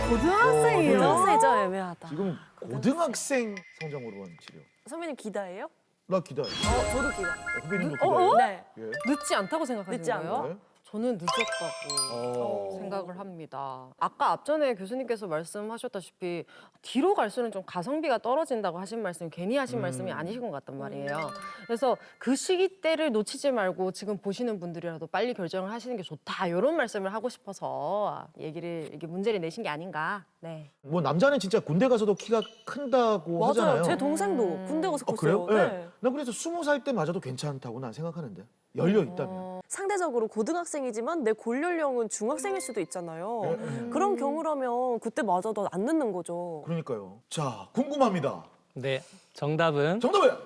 고등학생이요? 고등학생이 좀 애매하다. 지금 고등학생 성장 호르몬 치료. 선배님 기다예요? 나 기다려. 저도 기다. 후배님도 기다려. 네. 예. 늦지 않다고 생각하시는 늦지 않고. 거예요? 네. 저는 늦었다고 어. 생각을 합니다. 아까 앞전에 교수님께서 말씀하셨다시피 뒤로 갈수록 좀 가성비가 떨어진다고 하신 말씀이 괜히 하신 말씀이 아니신 것 같단 말이에요. 그래서 그 시기 때를 놓치지 말고 지금 보시는 분들이라도 빨리 결정을 하시는 게 좋다. 이런 말씀을 하고 싶어서 이게 문제를 내신 게 아닌가. 네. 뭐 남자는 진짜 군대 가서도 키가 큰다고 맞아요. 하잖아요. 제 동생도 군대 가서 컸어요. 그래요? 네. 네. 나 그래서 20살 때 맞아도 괜찮다고 난 생각하는데 열려 있다면. 상대적으로 고등학생이지만 내 골연령은 중학생일 수도 있잖아요. 네. 그런 경우라면 그때 맞아도 안 늦는 거죠. 그러니까요. 자 궁금합니다. 네, 정답은 정답은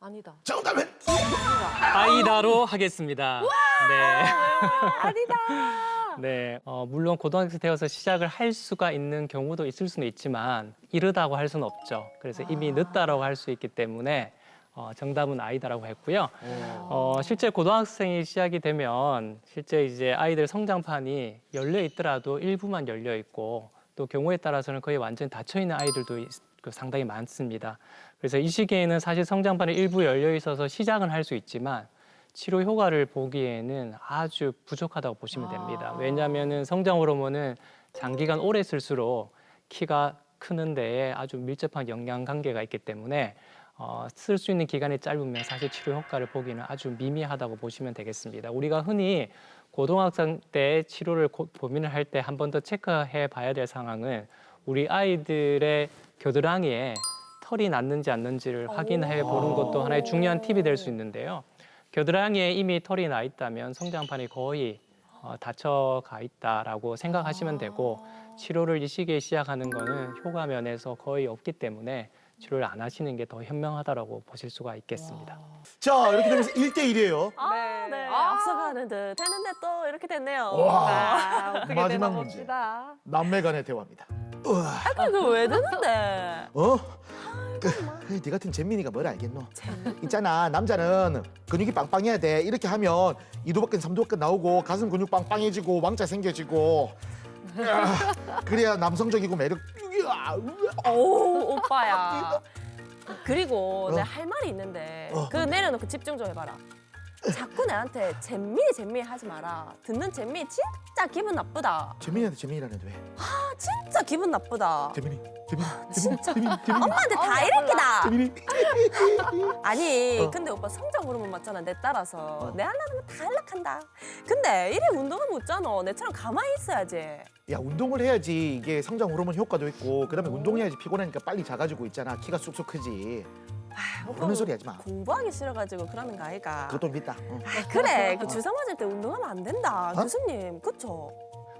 아니다. 정답은 아이다로 하겠습니다. 네. 아니다. 네, 물론 고등학생 되어서 시작을 할 수가 있는 경우도 있을 수는 있지만 이르다고 할 수는 없죠. 그래서 이미 늦다라고 할 수 있기 때문에 정답은 아니다라고 했고요. 실제 고등학생이 시작이 되면 실제 이제 아이들 성장판이 열려 있더라도 일부만 열려 있고 또 경우에 따라서는 거의 완전히 닫혀 있는 아이들도 상당히 많습니다. 그래서 이 시기에는 사실 성장판이 일부 열려 있어서 시작은 할 수 있지만 치료 효과를 보기에는 아주 부족하다고 보시면 됩니다. 왜냐하면은 성장 호르몬은 장기간 오래 쓸수록 키가 크는 데에 아주 밀접한 영양 관계가 있기 때문에 쓸 수 있는 기간이 짧으면 사실 치료 효과를 보기는 아주 미미하다고 보시면 되겠습니다. 우리가 흔히 고등학생 때 치료를 고민을 할 때 한 번 더 체크해 봐야 될 상황은 우리 아이들의 겨드랑이에 털이 났는지 않는지를 확인해 보는 것도 하나의 중요한 팁이 될 수 있는데요. 겨드랑이에 이미 털이 나 있다면 성장판이 거의 닫혀가 있다라고 생각하시면 되고 치료를 이 시기에 시작하는 거는 효과 면에서 거의 없기 때문에 치료를 안 하시는 게 더 현명하다라고 보실 수가 있겠습니다. 자, 이렇게 되면서 1대1이에요. 네. 앞서가는 듯 했는데 또 이렇게 됐네요. 와. 어떻게 마지막 되나 문제. 봅시다. 남매 간의 대화입니다. 우와. 그거 왜 되는데? 네 같은 잼민이가 뭘 알겠노? 있잖아, 남자는 근육이 빵빵해야 돼. 이렇게 하면 이두박근 삼두박근 나오고 가슴 근육 빵빵해지고 왕자 생겨지고 그래야 남성적이고 매력. 오, 오빠야. 그리고 어. 내가 할 말이 있는데 어. 그거 내려놓고 집중 좀 해봐라. 자꾸 내한테 잼민이 하지 마라. 듣는 잼민이 진짜 기분 나쁘다. 잼민이한테 잼민이라는데 왜? 진짜 기분 나쁘다. 잼민이. 진짜. 잼민이. 엄마한테 다 이렇게다. 잼민이. 아니 어. 근데 오빠 성장 호르몬 맞잖아. 내 따라서 내 하려는 거 다 연락한다. 근데 이래 운동을 못잖아. 내처럼 가만히 있어야지. 야, 운동을 해야지 이게 성장 호르몬 효과도 있고 그다음에 운동해야지 피곤하니까 빨리 작아지고 있잖아. 키가 쑥쑥 크지. 그런 소리 하지 마. 공부하기 싫어가지고 그러는 거 아이가. 그것도 믿다. 그래 그 주사 맞을 때 운동하면 안 된다. 어? 교수님 그쵸?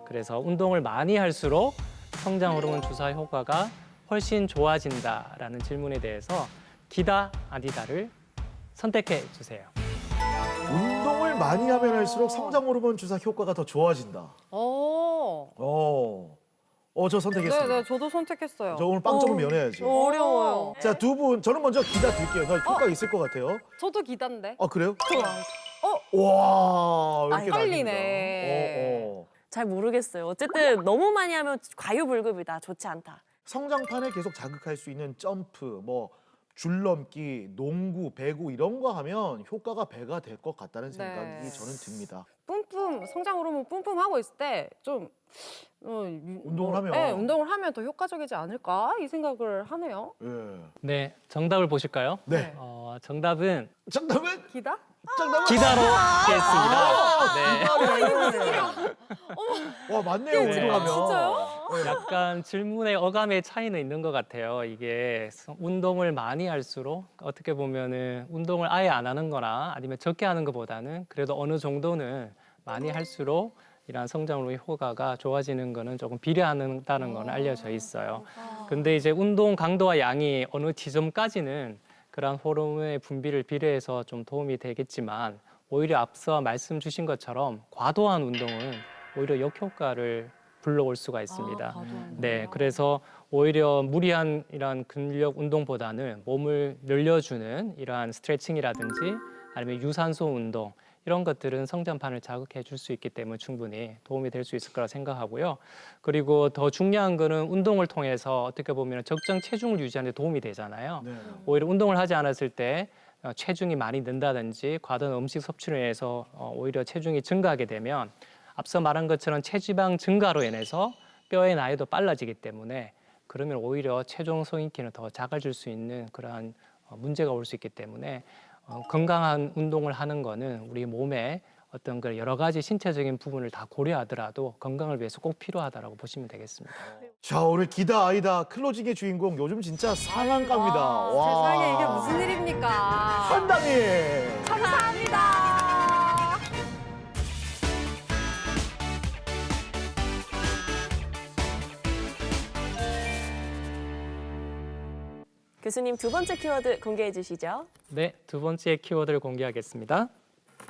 그래서 운동을 많이 할수록 성장 호르몬 주사 효과가 훨씬 좋아진다라는 질문에 대해서 기다 아니다를 선택해 주세요. 운동을 많이 하면 할수록 성장 호르몬 주사 효과가 더 좋아진다. 저 선택했습니다. 네, 저도 선택했어요. 저 오늘 빵점을 면해야지. 어려워요. 자, 두 분, 저는 먼저 기다 드릴게요. 나 효과 있을 것 같아요. 저도 기단데. 아, 그래요? 와, 이렇게 떨리네. 잘 모르겠어요. 어쨌든 너무 많이 하면 과유불급이다. 좋지 않다. 성장판을 계속 자극할 수 있는 점프, 뭐 줄넘기, 농구, 배구 이런 거 하면 효과가 배가 될 것 같다는 생각이 저는 듭니다. 성장 호르몬 뿜뿜하고 있을 때 좀 운동을 하면. 네, 운동을 하면 더 효과적이지 않을까 이 생각을 하네요. 예. 네, 정답을 보실까요? 네. 정답은 정답은? 기다? 정답은? 기다로 하겠습니다. 네. 와, 맞네요. 네. 운동하면. 진짜요? 약간 질문의 어감의 차이는 있는 것 같아요. 이게 운동을 많이 할수록 어떻게 보면은 운동을 아예 안 하는 거나 아니면 적게 하는 것보다는 그래도 어느 정도는 많이 할수록 이러한 성장으로 효과가 좋아지는 거는 조금 비례한다는 건 알려져 있어요. 근데 이제 운동 강도와 양이 어느 지점까지는 그런 호르몬의 분비를 비례해서 좀 도움이 되겠지만 오히려 앞서 말씀 주신 것처럼 과도한 운동은 오히려 역효과를 불러올 수가 있습니다. 네, 그래서 오히려 무리한 이러한 근력 운동보다는 몸을 늘려주는 이러한 스트레칭이라든지 아니면 유산소 운동 이런 것들은 성장판을 자극해 줄 수 있기 때문에 충분히 도움이 될 수 있을 거라 생각하고요. 그리고 더 중요한 거는 운동을 통해서 어떻게 보면 적정 체중을 유지하는 데 도움이 되잖아요. 네. 오히려 운동을 하지 않았을 때 체중이 많이 는다든지 과도한 음식 섭취로 인해서 오히려 체중이 증가하게 되면 앞서 말한 것처럼 체지방 증가로 인해서 뼈의 나이도 빨라지기 때문에 그러면 오히려 체중 성인기는 더 작아질 수 있는 그러한 문제가 올 수 있기 때문에 건강한 운동을 하는 거는 우리 몸에 어떤 그 여러 가지 신체적인 부분을 다 고려하더라도 건강을 위해서 꼭 필요하다라고 보시면 되겠습니다. 자, 오늘 기다 아이다 클로징의 주인공 요즘 진짜 상한가입니다. 와. 세상에 이게 무슨 일입니까? 한담이. 감사합니다. 교수님 두 번째 키워드 공개해 주시죠. 네, 두 번째 키워드를 공개하겠습니다.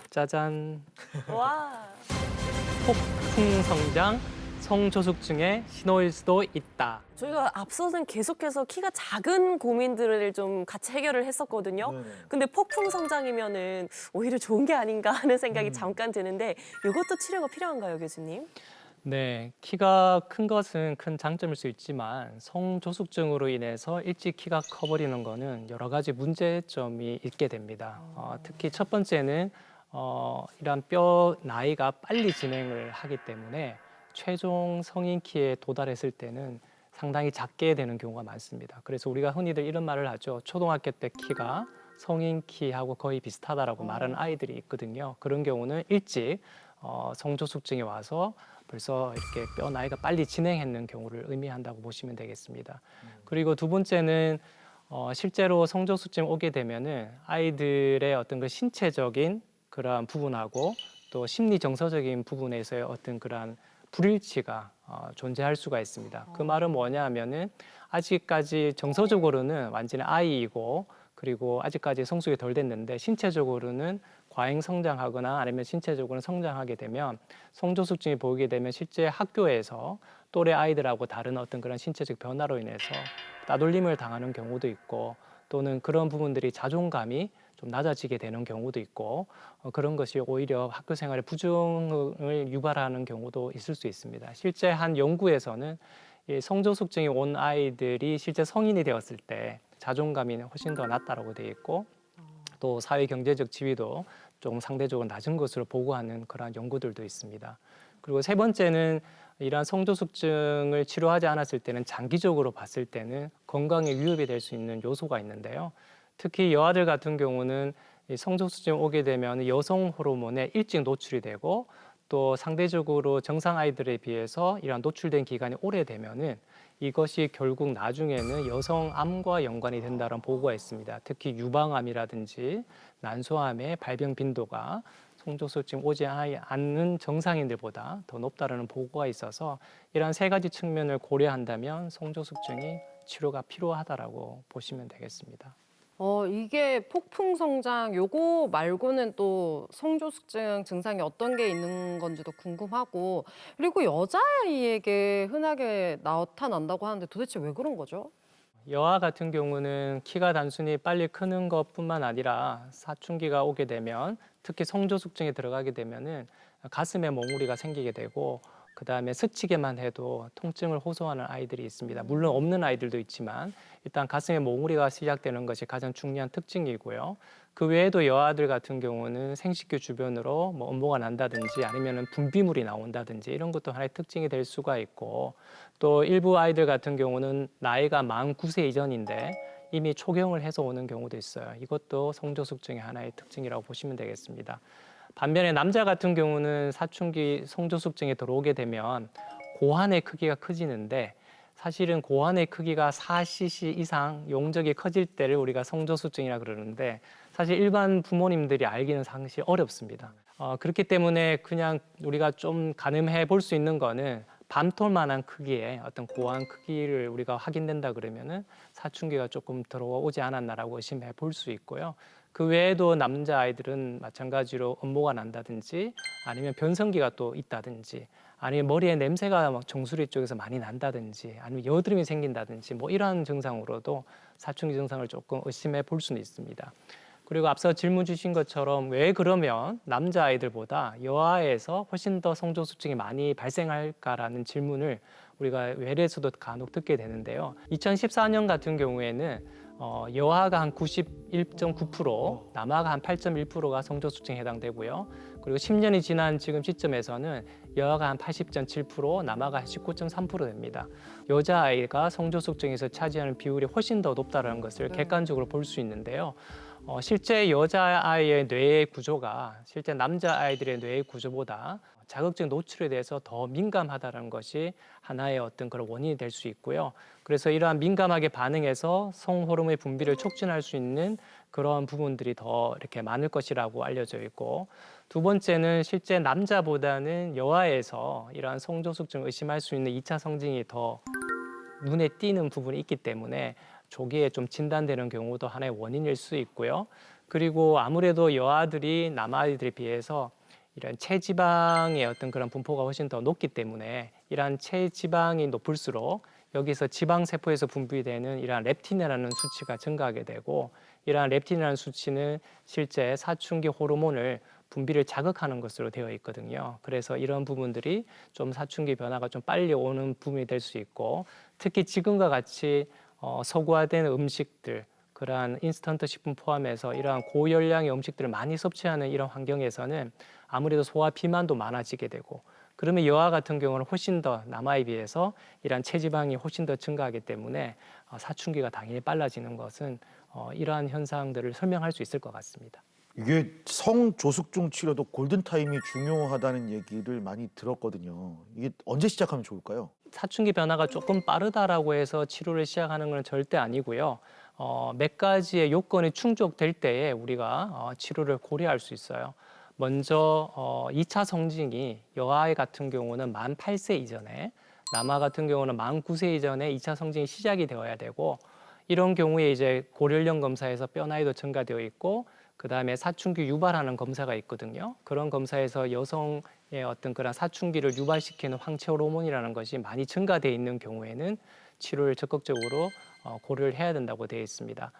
짜잔. 와. 폭풍 성장, 성조숙증의 신호일 수도 있다. 저희가 앞서는 계속해서 키가 작은 고민들을 좀 같이 해결을 했었거든요. 네네. 근데 폭풍 성장이면은 오히려 좋은 게 아닌가 하는 생각이 잠깐 드는데 이것도 치료가 필요한가요, 교수님? 네, 키가 큰 것은 큰 장점일 수 있지만 성조숙증으로 인해서 일찍 키가 커버리는 거는 여러 가지 문제점이 있게 됩니다. 특히 첫 번째는 이런 뼈 나이가 빨리 진행을 하기 때문에 최종 성인 키에 도달했을 때는 상당히 작게 되는 경우가 많습니다. 그래서 우리가 흔히들 이런 말을 하죠. 초등학교 때 키가 성인 키하고 거의 비슷하다라고 말하는 아이들이 있거든요. 그런 경우는 일찍 성조숙증이 와서 벌써 이렇게 뼈 나이가 빨리 진행했는 경우를 의미한다고 보시면 되겠습니다. 그리고 두 번째는 실제로 성조숙증 오게 되면은 아이들의 어떤 그 신체적인 그러한 부분하고 또 심리 정서적인 부분에서의 어떤 그러한 불일치가 존재할 수가 있습니다. 그 말은 뭐냐면은 아직까지 정서적으로는 완전히 아이이고 그리고 아직까지 성숙이 덜 됐는데 신체적으로는 과잉 성장하거나 아니면 신체적으로 성장하게 되면 성조숙증이 보이게 되면 실제 학교에서 또래 아이들하고 다른 어떤 그런 신체적 변화로 인해서 따돌림을 당하는 경우도 있고 또는 그런 부분들이 자존감이 좀 낮아지게 되는 경우도 있고 그런 것이 오히려 학교 생활에 부정을 유발하는 경우도 있을 수 있습니다. 실제 한 연구에서는 이 성조숙증이 온 아이들이 실제 성인이 되었을 때 자존감이 훨씬 더 낮다라고 되어 있고 또 사회 경제적 지위도 조금 상대적으로 낮은 것으로 보고하는 그러한 연구들도 있습니다. 그리고 세 번째는 이러한 성조숙증을 치료하지 않았을 때는 장기적으로 봤을 때는 건강에 위협이 될 수 있는 요소가 있는데요. 특히 여아들 같은 경우는 이 성조숙증 오게 되면 여성 호르몬에 일찍 노출이 되고 또 상대적으로 정상 아이들에 비해서 이러한 노출된 기간이 오래되면은 이것이 결국 나중에는 여성암과 연관이 된다는 보고가 있습니다. 특히 유방암이라든지 난소암의 발병 빈도가 성조숙증 오지 않는 정상인들보다 더 높다는 보고가 있어서 이러한 세 가지 측면을 고려한다면 성조숙증이 치료가 필요하다라고 보시면 되겠습니다. 이게 폭풍 성장 요거 말고는 또 성조숙증 증상이 어떤 게 있는 건지도 궁금하고 그리고 여자아이에게 흔하게 나타난다고 하는데 도대체 왜 그런 거죠? 여아 같은 경우는 키가 단순히 빨리 크는 것뿐만 아니라 사춘기가 오게 되면 특히 성조숙증에 들어가게 되면은 가슴에 몽우리가 생기게 되고 그다음에 스치기만 해도 통증을 호소하는 아이들이 있습니다. 물론 없는 아이들도 있지만 일단 가슴에 몽우리가 시작되는 것이 가장 중요한 특징이고요. 그 외에도 여아들 같은 경우는 생식기 주변으로 뭐 음모가 난다든지 아니면은 분비물이 나온다든지 이런 것도 하나의 특징이 될 수가 있고 또 일부 아이들 같은 경우는 나이가 만 9세 이전인데 이미 초경을 해서 오는 경우도 있어요. 이것도 성조숙증의 하나의 특징이라고 보시면 되겠습니다. 반면에 남자 같은 경우는 사춘기 성조숙증에 들어오게 되면 고환의 크기가 커지는데 사실은 고환의 크기가 4cc 이상 용적이 커질 때를 우리가 성조숙증이라 그러는데 사실 일반 부모님들이 알기는 상당히 어렵습니다. 그렇기 때문에 그냥 우리가 좀 가늠해 볼 수 있는 거는 밤톨만한 크기의 어떤 고환 크기를 우리가 확인된다 그러면은 사춘기가 조금 들어오지 않았나라고 의심해 볼 수 있고요. 그 외에도 남자아이들은 마찬가지로 음모가 난다든지 아니면 변성기가 또 있다든지 아니면 머리에 냄새가 막 정수리 쪽에서 많이 난다든지 아니면 여드름이 생긴다든지 뭐 이러한 증상으로도 사춘기 증상을 조금 의심해 볼 수는 있습니다. 그리고 앞서 질문 주신 것처럼 왜 그러면 남자아이들보다 여아에서 훨씬 더 성조숙증이 많이 발생할까라는 질문을 우리가 외래에서도 간혹 듣게 되는데요. 2014년 같은 경우에는 여아가 한 91.9%, 남아가 한 8.1%가 성조숙증에 해당되고요. 그리고 10년이 지난 지금 시점에서는 여아가 한 80.7%, 남아가 19.3% 됩니다. 여자아이가 성조숙증에서 차지하는 비율이 훨씬 더 높다는 것을 객관적으로 볼 수 있는데요. 실제 여자아이의 뇌의 구조가 실제 남자아이들의 뇌의 구조보다 자극적 노출에 대해서 더 민감하다는 것이 하나의 어떤 그런 원인이 될 수 있고요. 그래서 이러한 민감하게 반응해서 성호르몬의 분비를 촉진할 수 있는 그런 부분들이 더 이렇게 많을 것이라고 알려져 있고 두 번째는 실제 남자보다는 여아에서 이러한 성조숙증을 의심할 수 있는 2차 성징이 더 눈에 띄는 부분이 있기 때문에 조기에 좀 진단되는 경우도 하나의 원인일 수 있고요. 그리고 아무래도 여아들이 남아이들에 비해서 이런 체지방의 어떤 그런 분포가 훨씬 더 높기 때문에 이러한 체지방이 높을수록 여기서 지방 세포에서 분비되는 이러한 렙틴이라는 수치가 증가하게 되고 이러한 렙틴이라는 수치는 실제 사춘기 호르몬을 분비를 자극하는 것으로 되어 있거든요. 그래서 이런 부분들이 좀 사춘기 변화가 좀 빨리 오는 부분이 될 수 있고 특히 지금과 같이 서구화된 음식들 그러한 인스턴트 식품 포함해서 이러한 고열량의 음식들을 많이 섭취하는 이런 환경에서는 아무래도 소화 비만도 많아지게 되고 그러면 여아 같은 경우는 훨씬 더 남아에 비해서 이러한 체지방이 훨씬 더 증가하기 때문에 사춘기가 당연히 빨라지는 것은 이러한 현상들을 설명할 수 있을 것 같습니다. 이게 성조숙증 치료도 골든타임이 중요하다는 얘기를 많이 들었거든요. 이게 언제 시작하면 좋을까요? 사춘기 변화가 조금 빠르다라고 해서 치료를 시작하는 건 절대 아니고요. 몇 가지의 요건이 충족될 때에 우리가 치료를 고려할 수 있어요. 먼저 2차 성징이 여아의 같은 경우는 만 8세 이전에 남아 같은 경우는 만 9세 이전에 2차 성징이 시작이 되어야 되고 이런 경우에 이제 고려령 검사에서 뼈 나이도 증가되어 있고 그다음에 사춘기 유발하는 검사가 있거든요. 그런 검사에서 여성의 어떤 그런 사춘기를 유발시키는 황체 호르몬이라는 것이 많이 증가되어 있는 경우에는 치료를 적극적으로 고려를 해야 된다고 되어 있습니다.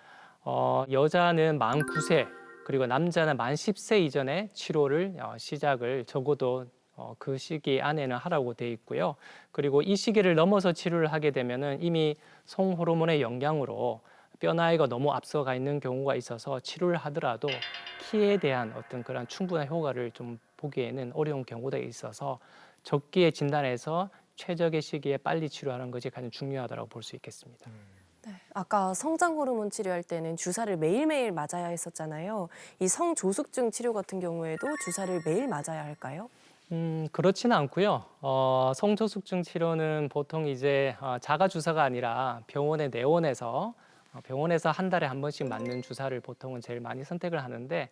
여자는 만 9세 그리고 남자는 만 10세 이전에 치료를 시작을 적어도 그 시기 안에는 하라고 되어 있고요. 그리고 이 시기를 넘어서 치료를 하게 되면은 이미 성호르몬의 영향으로 뼈 나이가 너무 앞서가 있는 경우가 있어서 치료를 하더라도 키에 대한 어떤 그런 충분한 효과를 좀 보기에는 어려운 경우가 있어서 적기에 진단해서 최적의 시기에 빨리 치료하는 것이 가장 중요하다고 볼 수 있겠습니다. 네, 아까 성장 호르몬 치료할 때는 주사를 매일매일 맞아야 했었잖아요. 이 성조숙증 치료 같은 경우에도 주사를 매일 맞아야 할까요? 그렇지는 않고요. 성조숙증 치료는 보통 이제 자가 주사가 아니라 병원에 내원해서 한 달에 한 번씩 맞는 주사를 보통은 제일 많이 선택을 하는데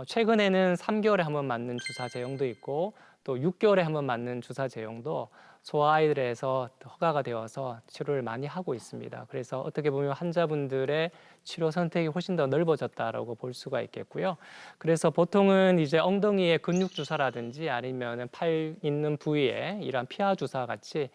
최근에는 3개월에 한 번 맞는 주사 제형도 있고 또 6개월에 한 번 맞는 주사 제형도 소아아이들에서 허가가 되어서 치료를 많이 하고 있습니다. 그래서 어떻게 보면 환자분들의 치료 선택이 훨씬 더 넓어졌다라고 볼 수가 있겠고요. 그래서 보통은 이제 엉덩이에 근육 주사라든지 아니면 팔 있는 부위에 이러한 피하 주사 같이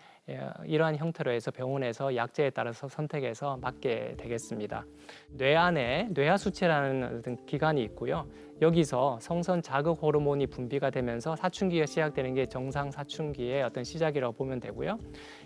이러한 형태로 해서 병원에서 약제에 따라서 선택해서 맞게 되겠습니다. 뇌 안에 뇌하수체라는 어떤 기관이 있고요. 여기서 성선 자극 호르몬이 분비가 되면서 사춘기가 시작되는 게 정상 사춘기의 어떤 시작이라고 보면 되고요.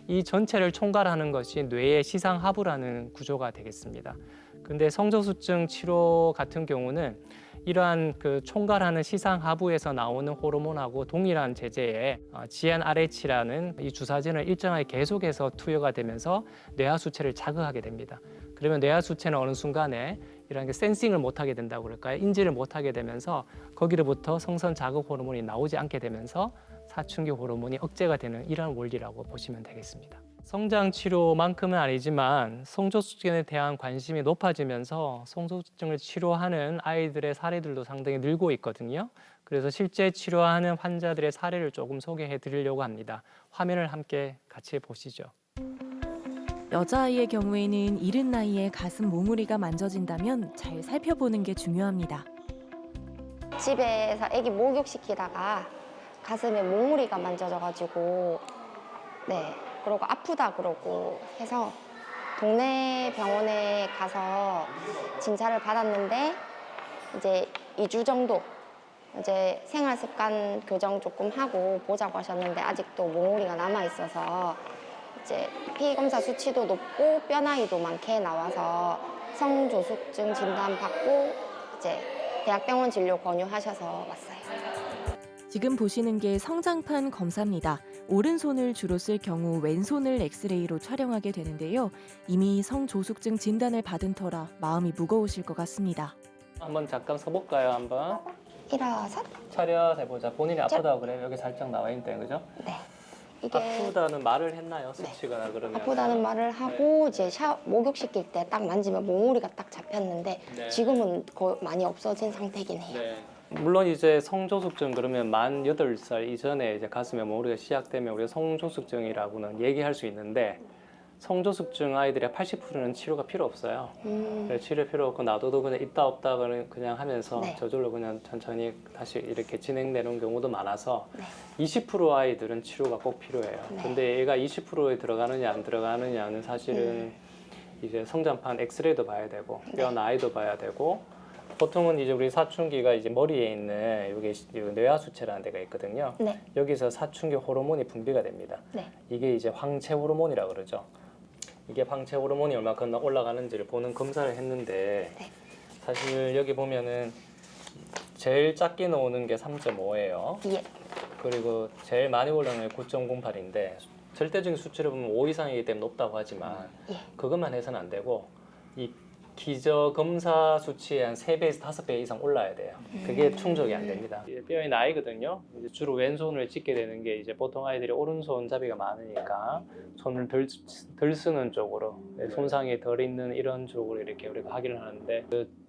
이 전체를 총괄하는 것이 뇌의 시상하부라는 구조가 되겠습니다. 근데 성조숙증 치료 같은 경우는 이러한 그 총괄하는 시상하부에서 나오는 호르몬하고 동일한 제제의 GnRH라는 이 주사제는 일정하게 계속해서 투여가 되면서 뇌하수체를 자극하게 됩니다. 그러면 뇌하수체는 어느 순간에 이런 게 센싱을 못하게 된다고 그럴까요? 인지를 못하게 되면서 거기로부터 성선 자극 호르몬이 나오지 않게 되면서 사춘기 호르몬이 억제가 되는 이런 원리라고 보시면 되겠습니다. 성장 치료만큼은 아니지만 성조숙증에 대한 관심이 높아지면서 성조숙증을 치료하는 아이들의 사례들도 상당히 늘고 있거든요. 그래서 실제 치료하는 환자들의 사례를 조금 소개해 드리려고 합니다. 화면을 함께 같이 보시죠. 여자아이의 경우에는 이른 나이에 가슴 몽우리가 만져진다면 잘 살펴보는 게 중요합니다. 집에서 아기 목욕시키다가 가슴에 몽우리가 만져져가지고 그러고 아프다 그러고 해서 동네 병원에 가서 진찰을 받았는데 이제 2주 정도 이제 생활 습관 교정 조금 하고 보자고 하셨는데 아직도 몽우리가 남아 있어서 이제 피 검사 수치도 높고 뼈 나이도 많게 나와서 성조숙증 진단 받고 이제 대학병원 진료 권유하셔서 왔어요. 지금 보시는 게 성장판 검사입니다. 오른손을 주로 쓸 경우 왼손을 엑스레이로 촬영하게 되는데요. 이미 성조숙증 진단을 받은 터라 마음이 무거우실 것 같습니다. 한번 잠깐 서볼까요? 한번 일어서 차렷해보자. 본인이 아프다고 그래요? 여기 살짝 나와 있는데, 그죠? 네. 이게 아프다는 말을 했나요? 스치거나 그러면? 아프다는 말을 하고 이제 목욕시킬 때 딱 만지면 몽우리가 딱 잡혔는데 네. 지금은 거의 많이 없어진 상태긴 해요. 네. 물론 이제 성조숙증 그러면 만 8살 이전에 이제 가슴에 몽우리가 시작되면 우리가 성조숙증이라고는 얘기할 수 있는데 성조숙증 아이들의 80%는 치료가 필요 없어요. 치료 필요 없고 놔둬도 그냥 있다 없다 그냥 하면서 네. 저절로 그냥 천천히 다시 이렇게 진행되는 경우도 많아서 네. 20% 아이들은 치료가 꼭 필요해요. 네. 근데 얘가 20%에 들어가느냐 안 들어가느냐는 사실은 이제 성장판 엑스레이도 봐야 되고 뼈 네. 나이도 봐야 되고 보통은 이제 우리 사춘기가 이제 머리에 있는 여기 뇌하수체라는 데가 있거든요. 네. 여기서 사춘기 호르몬이 분비가 됩니다. 네. 이게 이제 황체 호르몬이라고 그러죠. 이게 황체 호르몬이 얼마나 올라가는지를 보는 검사를 했는데 네. 사실 여기 보면은 제일 작게 나오는 게 3.5예요. 예. 그리고 제일 많이 올라오는 게 9.08인데 절대적인 수치를 보면 5 이상이기 때문에 높다고 하지만 예. 그것만 해서는 안 되고 이 기저 검사 수치의 한 3배에서 5배 이상 올라야 돼요. 그게 충족이 안 됩니다. 이제 뼈의 나이거든요. 이제 주로 왼손을 찢게 되는 게 이제 보통 아이들이 오른손잡이가 많으니까 손을 덜 쓰는 쪽으로 손상이 덜 있는 이런 쪽으로 이렇게 우리가 확인을 하는데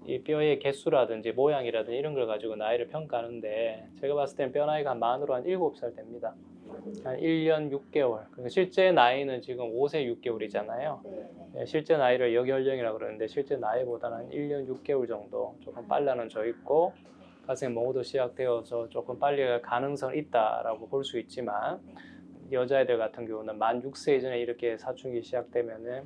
이 뼈의 개수라든지 모양이라든지 이런 걸 가지고 나이를 평가하는데 제가 봤을 때는 뼈 나이가 만으로 한 7살 됩니다. 한 1년 6개월. 그러니까 실제 나이는 지금 5세 6개월이잖아요. 실제 나이를 여연령이라고 그러는데 실제 나이보다는 한 1년 6개월 정도 조금 빨라는 져 있고 가슴에 몽우도 시작되어서 조금 빨리 갈 가능성이 있다라고 볼 수 있지만 여자애들 같은 경우는 만 6세 이전에 이렇게 사춘기 시작되면은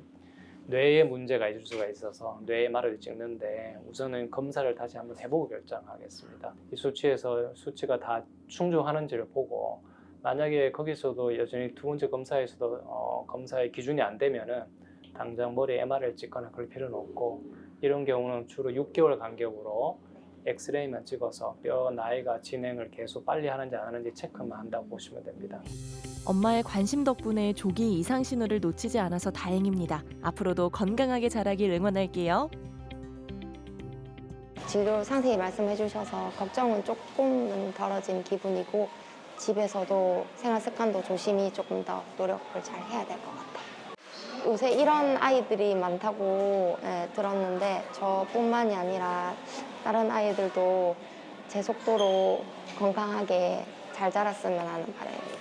뇌에 문제가 있을 수가 있어서 뇌에 마를 찍는데 우선은 검사를 다시 한번 해보고 결정하겠습니다. 이 수치가 다 충족하는지를 보고 만약에 거기서도 여전히 두 번째 검사에서도 검사의 기준이 안 되면은 당장 머리에 MR을 찍거나 그럴 필요는 없고 이런 경우는 주로 6개월 간격으로 엑스레이만 찍어서 뼈 나이가 진행을 계속 빨리 하는지 안 하는지 체크만 한다고 보시면 됩니다. 엄마의 관심 덕분에 조기 이상 신호를 놓치지 않아서 다행입니다. 앞으로도 건강하게 자라길 응원할게요. 진료 상세히 말씀해 주셔서 걱정은 조금은 덜어진 기분이고 집에서도 생활 습관도 조심히 조금 더 노력을 잘 해야 될 것 같아요. 요새 이런 아이들이 많다고 들었는데 저뿐만이 아니라 다른 아이들도 제 속도로 건강하게 잘 자랐으면 하는 바람입니다.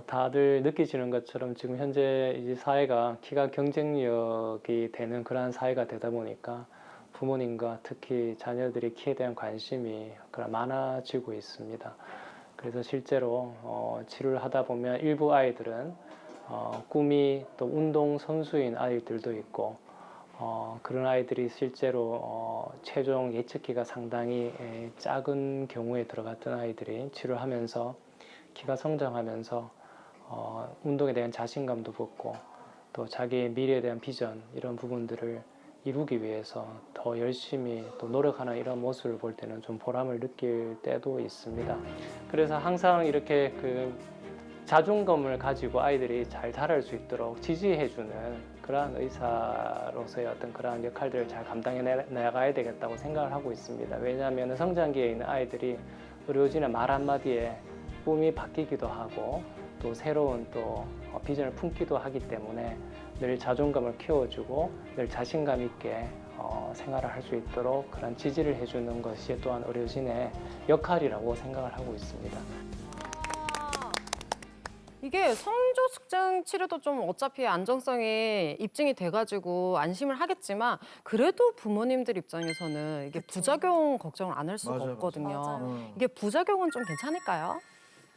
다들 느끼시는 것처럼 지금 현재 이제 사회가 키가 경쟁력이 되는 그러한 사회가 되다 보니까 부모님과 특히 자녀들이 키에 대한 관심이 많아지고 있습니다. 그래서 실제로 치료를 하다 보면 일부 아이들은 꿈이 또 운동 선수인 아이들도 있고 그런 아이들이 실제로 최종 예측키가 상당히 작은 경우에 들어갔던 아이들이 치료를 하면서 키가 성장하면서 운동에 대한 자신감도 붙고 또 자기의 미래에 대한 비전 이런 부분들을 이루기 위해서 더 열심히 또 노력하는 이런 모습을 볼 때는 좀 보람을 느낄 때도 있습니다. 그래서 항상 이렇게 자존감을 가지고 아이들이 잘 자랄 수 있도록 지지해주는 그러한 의사로서의 어떤 그러한 역할들을 잘 감당해 나가야 되겠다고 생각을 하고 있습니다. 왜냐하면 성장기에 있는 아이들이 의료진의 말 한마디에 꿈이 바뀌기도 하고 또 새로운 또 비전을 품기도 하기 때문에 늘 자존감을 키워주고 늘 자신감 있게 생활을 할 수 있도록 그런 지지를 해주는 것이 또한 의료진의 역할이라고 생각을 하고 있습니다. 이게 성조숙증 치료도 좀 어차피 안정성이 입증이 돼가지고 안심을 하겠지만 그래도 부모님들 입장에서는 이게 부작용 걱정을 안 할 수가 맞아요, 없거든요. 맞아요. 이게 부작용은 좀 괜찮을까요?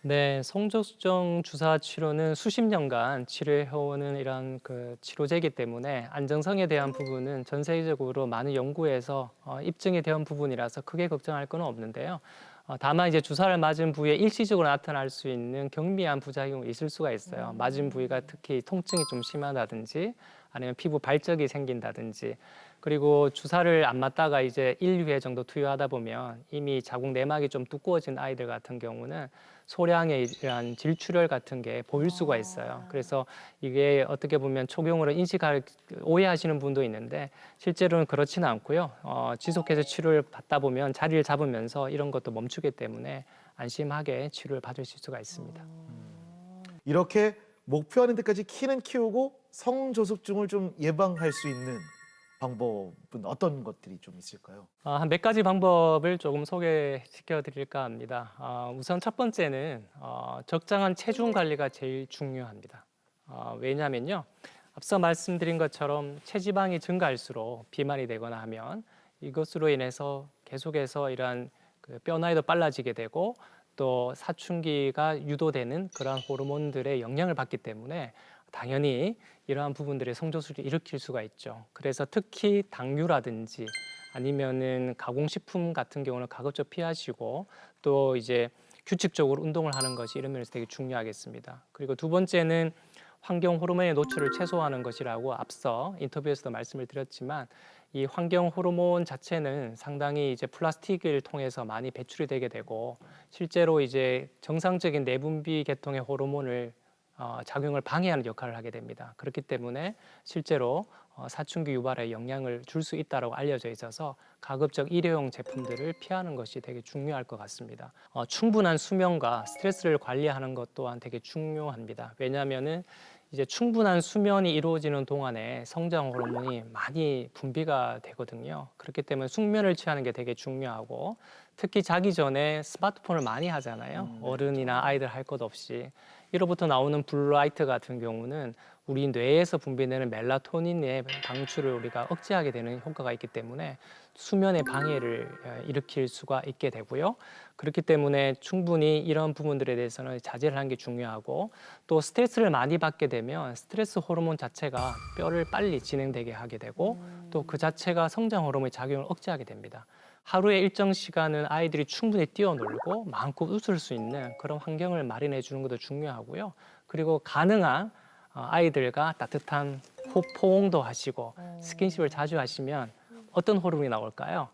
네, 성조숙증 주사 치료는 수십 년간 치료해오는 이런 치료제이기 때문에 안정성에 대한 부분은 전 세계적으로 많은 연구에서 입증이 된 부분이라서 크게 걱정할 건 없는데요. 다만 이제 주사를 맞은 부위에 일시적으로 나타날 수 있는 경미한 부작용이 있을 수가 있어요. 맞은 부위가 특히 통증이 좀 심하다든지 아니면 피부 발적이 생긴다든지 그리고 주사를 안 맞다가 이제 1, 2회 정도 투여하다 보면 이미 자궁 내막이 좀 두꺼워진 아이들 같은 경우는 소량의 이러한 질출혈 같은 게 보일 수가 있어요. 그래서 이게 어떻게 보면 초경으로 오해하시는 분도 있는데 실제로는 그렇지는 않고요. 지속해서 치료를 받다 보면 자리를 잡으면서 이런 것도 멈추기 때문에 안심하게 치료를 받을 수가 있습니다. 이렇게 목표하는 데까지 키는 키우고 성조숙증을 좀 예방할 수 있는 방법은 어떤 것들이 좀 있을까요? 한 몇 가지 방법을 조금 소개시켜 드릴까 합니다. 우선 첫 번째는 적당한 체중 관리가 제일 중요합니다. 왜냐하면요. 앞서 말씀드린 것처럼 체지방이 증가할수록 비만이 되거나 하면 이것으로 인해서 계속해서 이러한 뼈 나이도 빨라지게 되고 또 사춘기가 유도되는 그러한 호르몬들의 영향을 받기 때문에 당연히 이러한 부분들의 성조숙을 일으킬 수가 있죠. 그래서 특히 당류라든지 아니면은 가공식품 같은 경우는 가급적 피하시고 또 이제 규칙적으로 운동을 하는 것이 이런 면에서 되게 중요하겠습니다. 그리고 두 번째는 환경 호르몬의 노출을 최소화하는 것이라고 앞서 인터뷰에서도 말씀을 드렸지만 이 환경 호르몬 자체는 상당히 이제 플라스틱을 통해서 많이 배출이 되게 되고 실제로 이제 정상적인 내분비 계통의 호르몬을 작용을 방해하는 역할을 하게 됩니다. 그렇기 때문에 실제로 사춘기 유발에 영향을 줄 수 있다고 알려져 있어서 가급적 일회용 제품들을 피하는 것이 되게 중요할 것 같습니다. 충분한 수면과 스트레스를 관리하는 것 또한 되게 중요합니다. 왜냐하면은 이제 충분한 수면이 이루어지는 동안에 성장 호르몬이 많이 분비가 되거든요. 그렇기 때문에 숙면을 취하는 게 되게 중요하고 특히 자기 전에 스마트폰을 많이 하잖아요. 어른이나 아이들 할 것 없이. 이로부터 나오는 블루라이트 같은 경우는 우리 뇌에서 분비되는 멜라토닌의 방출을 우리가 억제하게 되는 효과가 있기 때문에 수면의 방해를 일으킬 수가 있게 되고요. 그렇기 때문에 충분히 이런 부분들에 대해서는 자제를 하는 게 중요하고 또 스트레스를 많이 받게 되면 스트레스 호르몬 자체가 뼈를 빨리 진행되게 하게 되고 또 그 자체가 성장 호르몬의 작용을 억제하게 됩니다. 하루의 일정 시간은 아이들이 충분히 뛰어놀고 마음껏 웃을 수 있는 그런 환경을 마련해 주는 것도 중요하고요. 그리고 가능한 아이들과 따뜻한 포옹도 하시고 스킨십을 자주 하시면 어떤 호르몬이 나올까요?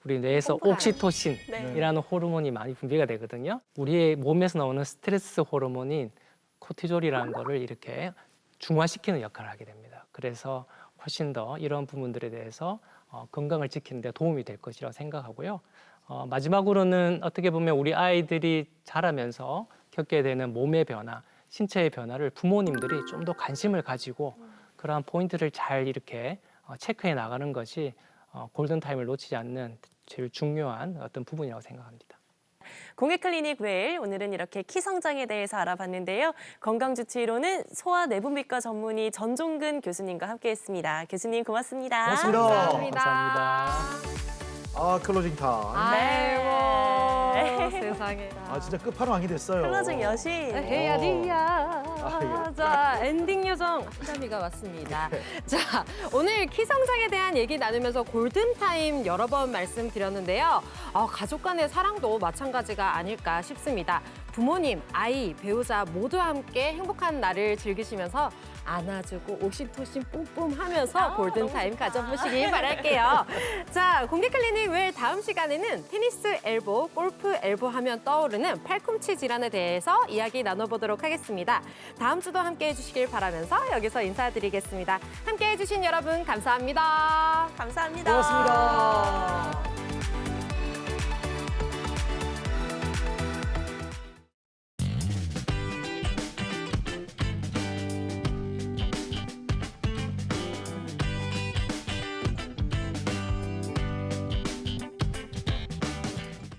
우리 뇌에서 옥시토신이라는 호르몬이 많이 분비가 되거든요. 우리의 몸에서 나오는 스트레스 호르몬인 코티졸이라는 거를 이렇게 중화시키는 역할을 하게 됩니다. 그래서 훨씬 더 이런 부분들에 대해서 건강을 지키는 데 도움이 될 것이라고 생각하고요. 마지막으로는 어떻게 보면 우리 아이들이 자라면서 겪게 되는 몸의 변화, 신체의 변화를 부모님들이 좀 더 관심을 가지고 그러한 포인트를 잘 이렇게 체크해 나가는 것이 골든타임을 놓치지 않는 제일 중요한 어떤 부분이라고 생각합니다. 공익클리닉 웰 오늘은 이렇게 키 성장에 대해서 알아봤는데요. 건강주치의로는 소아내분비과 전문의 전종근 교수님과 함께했습니다. 교수님 고맙습니다. 고맙습니다. 감사합니다. 클로징 타임. 아이고 세상에. 진짜 끝판왕이 됐어요. 클로징 여신. 해야 돼야. 이거. 자, 엔딩 요정 한담이가 왔습니다. 자, 오늘 키 성장에 대한 얘기 나누면서 골든타임 여러 번 말씀드렸는데요. 가족 간의 사랑도 마찬가지가 아닐까 싶습니다. 부모님, 아이, 배우자 모두 함께 행복한 날을 즐기시면서 안아주고 옥시토신 뿜뿜 하면서 골든타임 가져보시길 바랄게요. 자, 공개클리닉 웰 다음 시간에는 테니스 엘보, 골프 엘보 하면 떠오르는 팔꿈치 질환에 대해서 이야기 나눠보도록 하겠습니다. 다음 주도 함께 해주시길 바라면서 여기서 인사드리겠습니다. 함께 해주신 여러분 감사합니다. 감사합니다. 고맙습니다.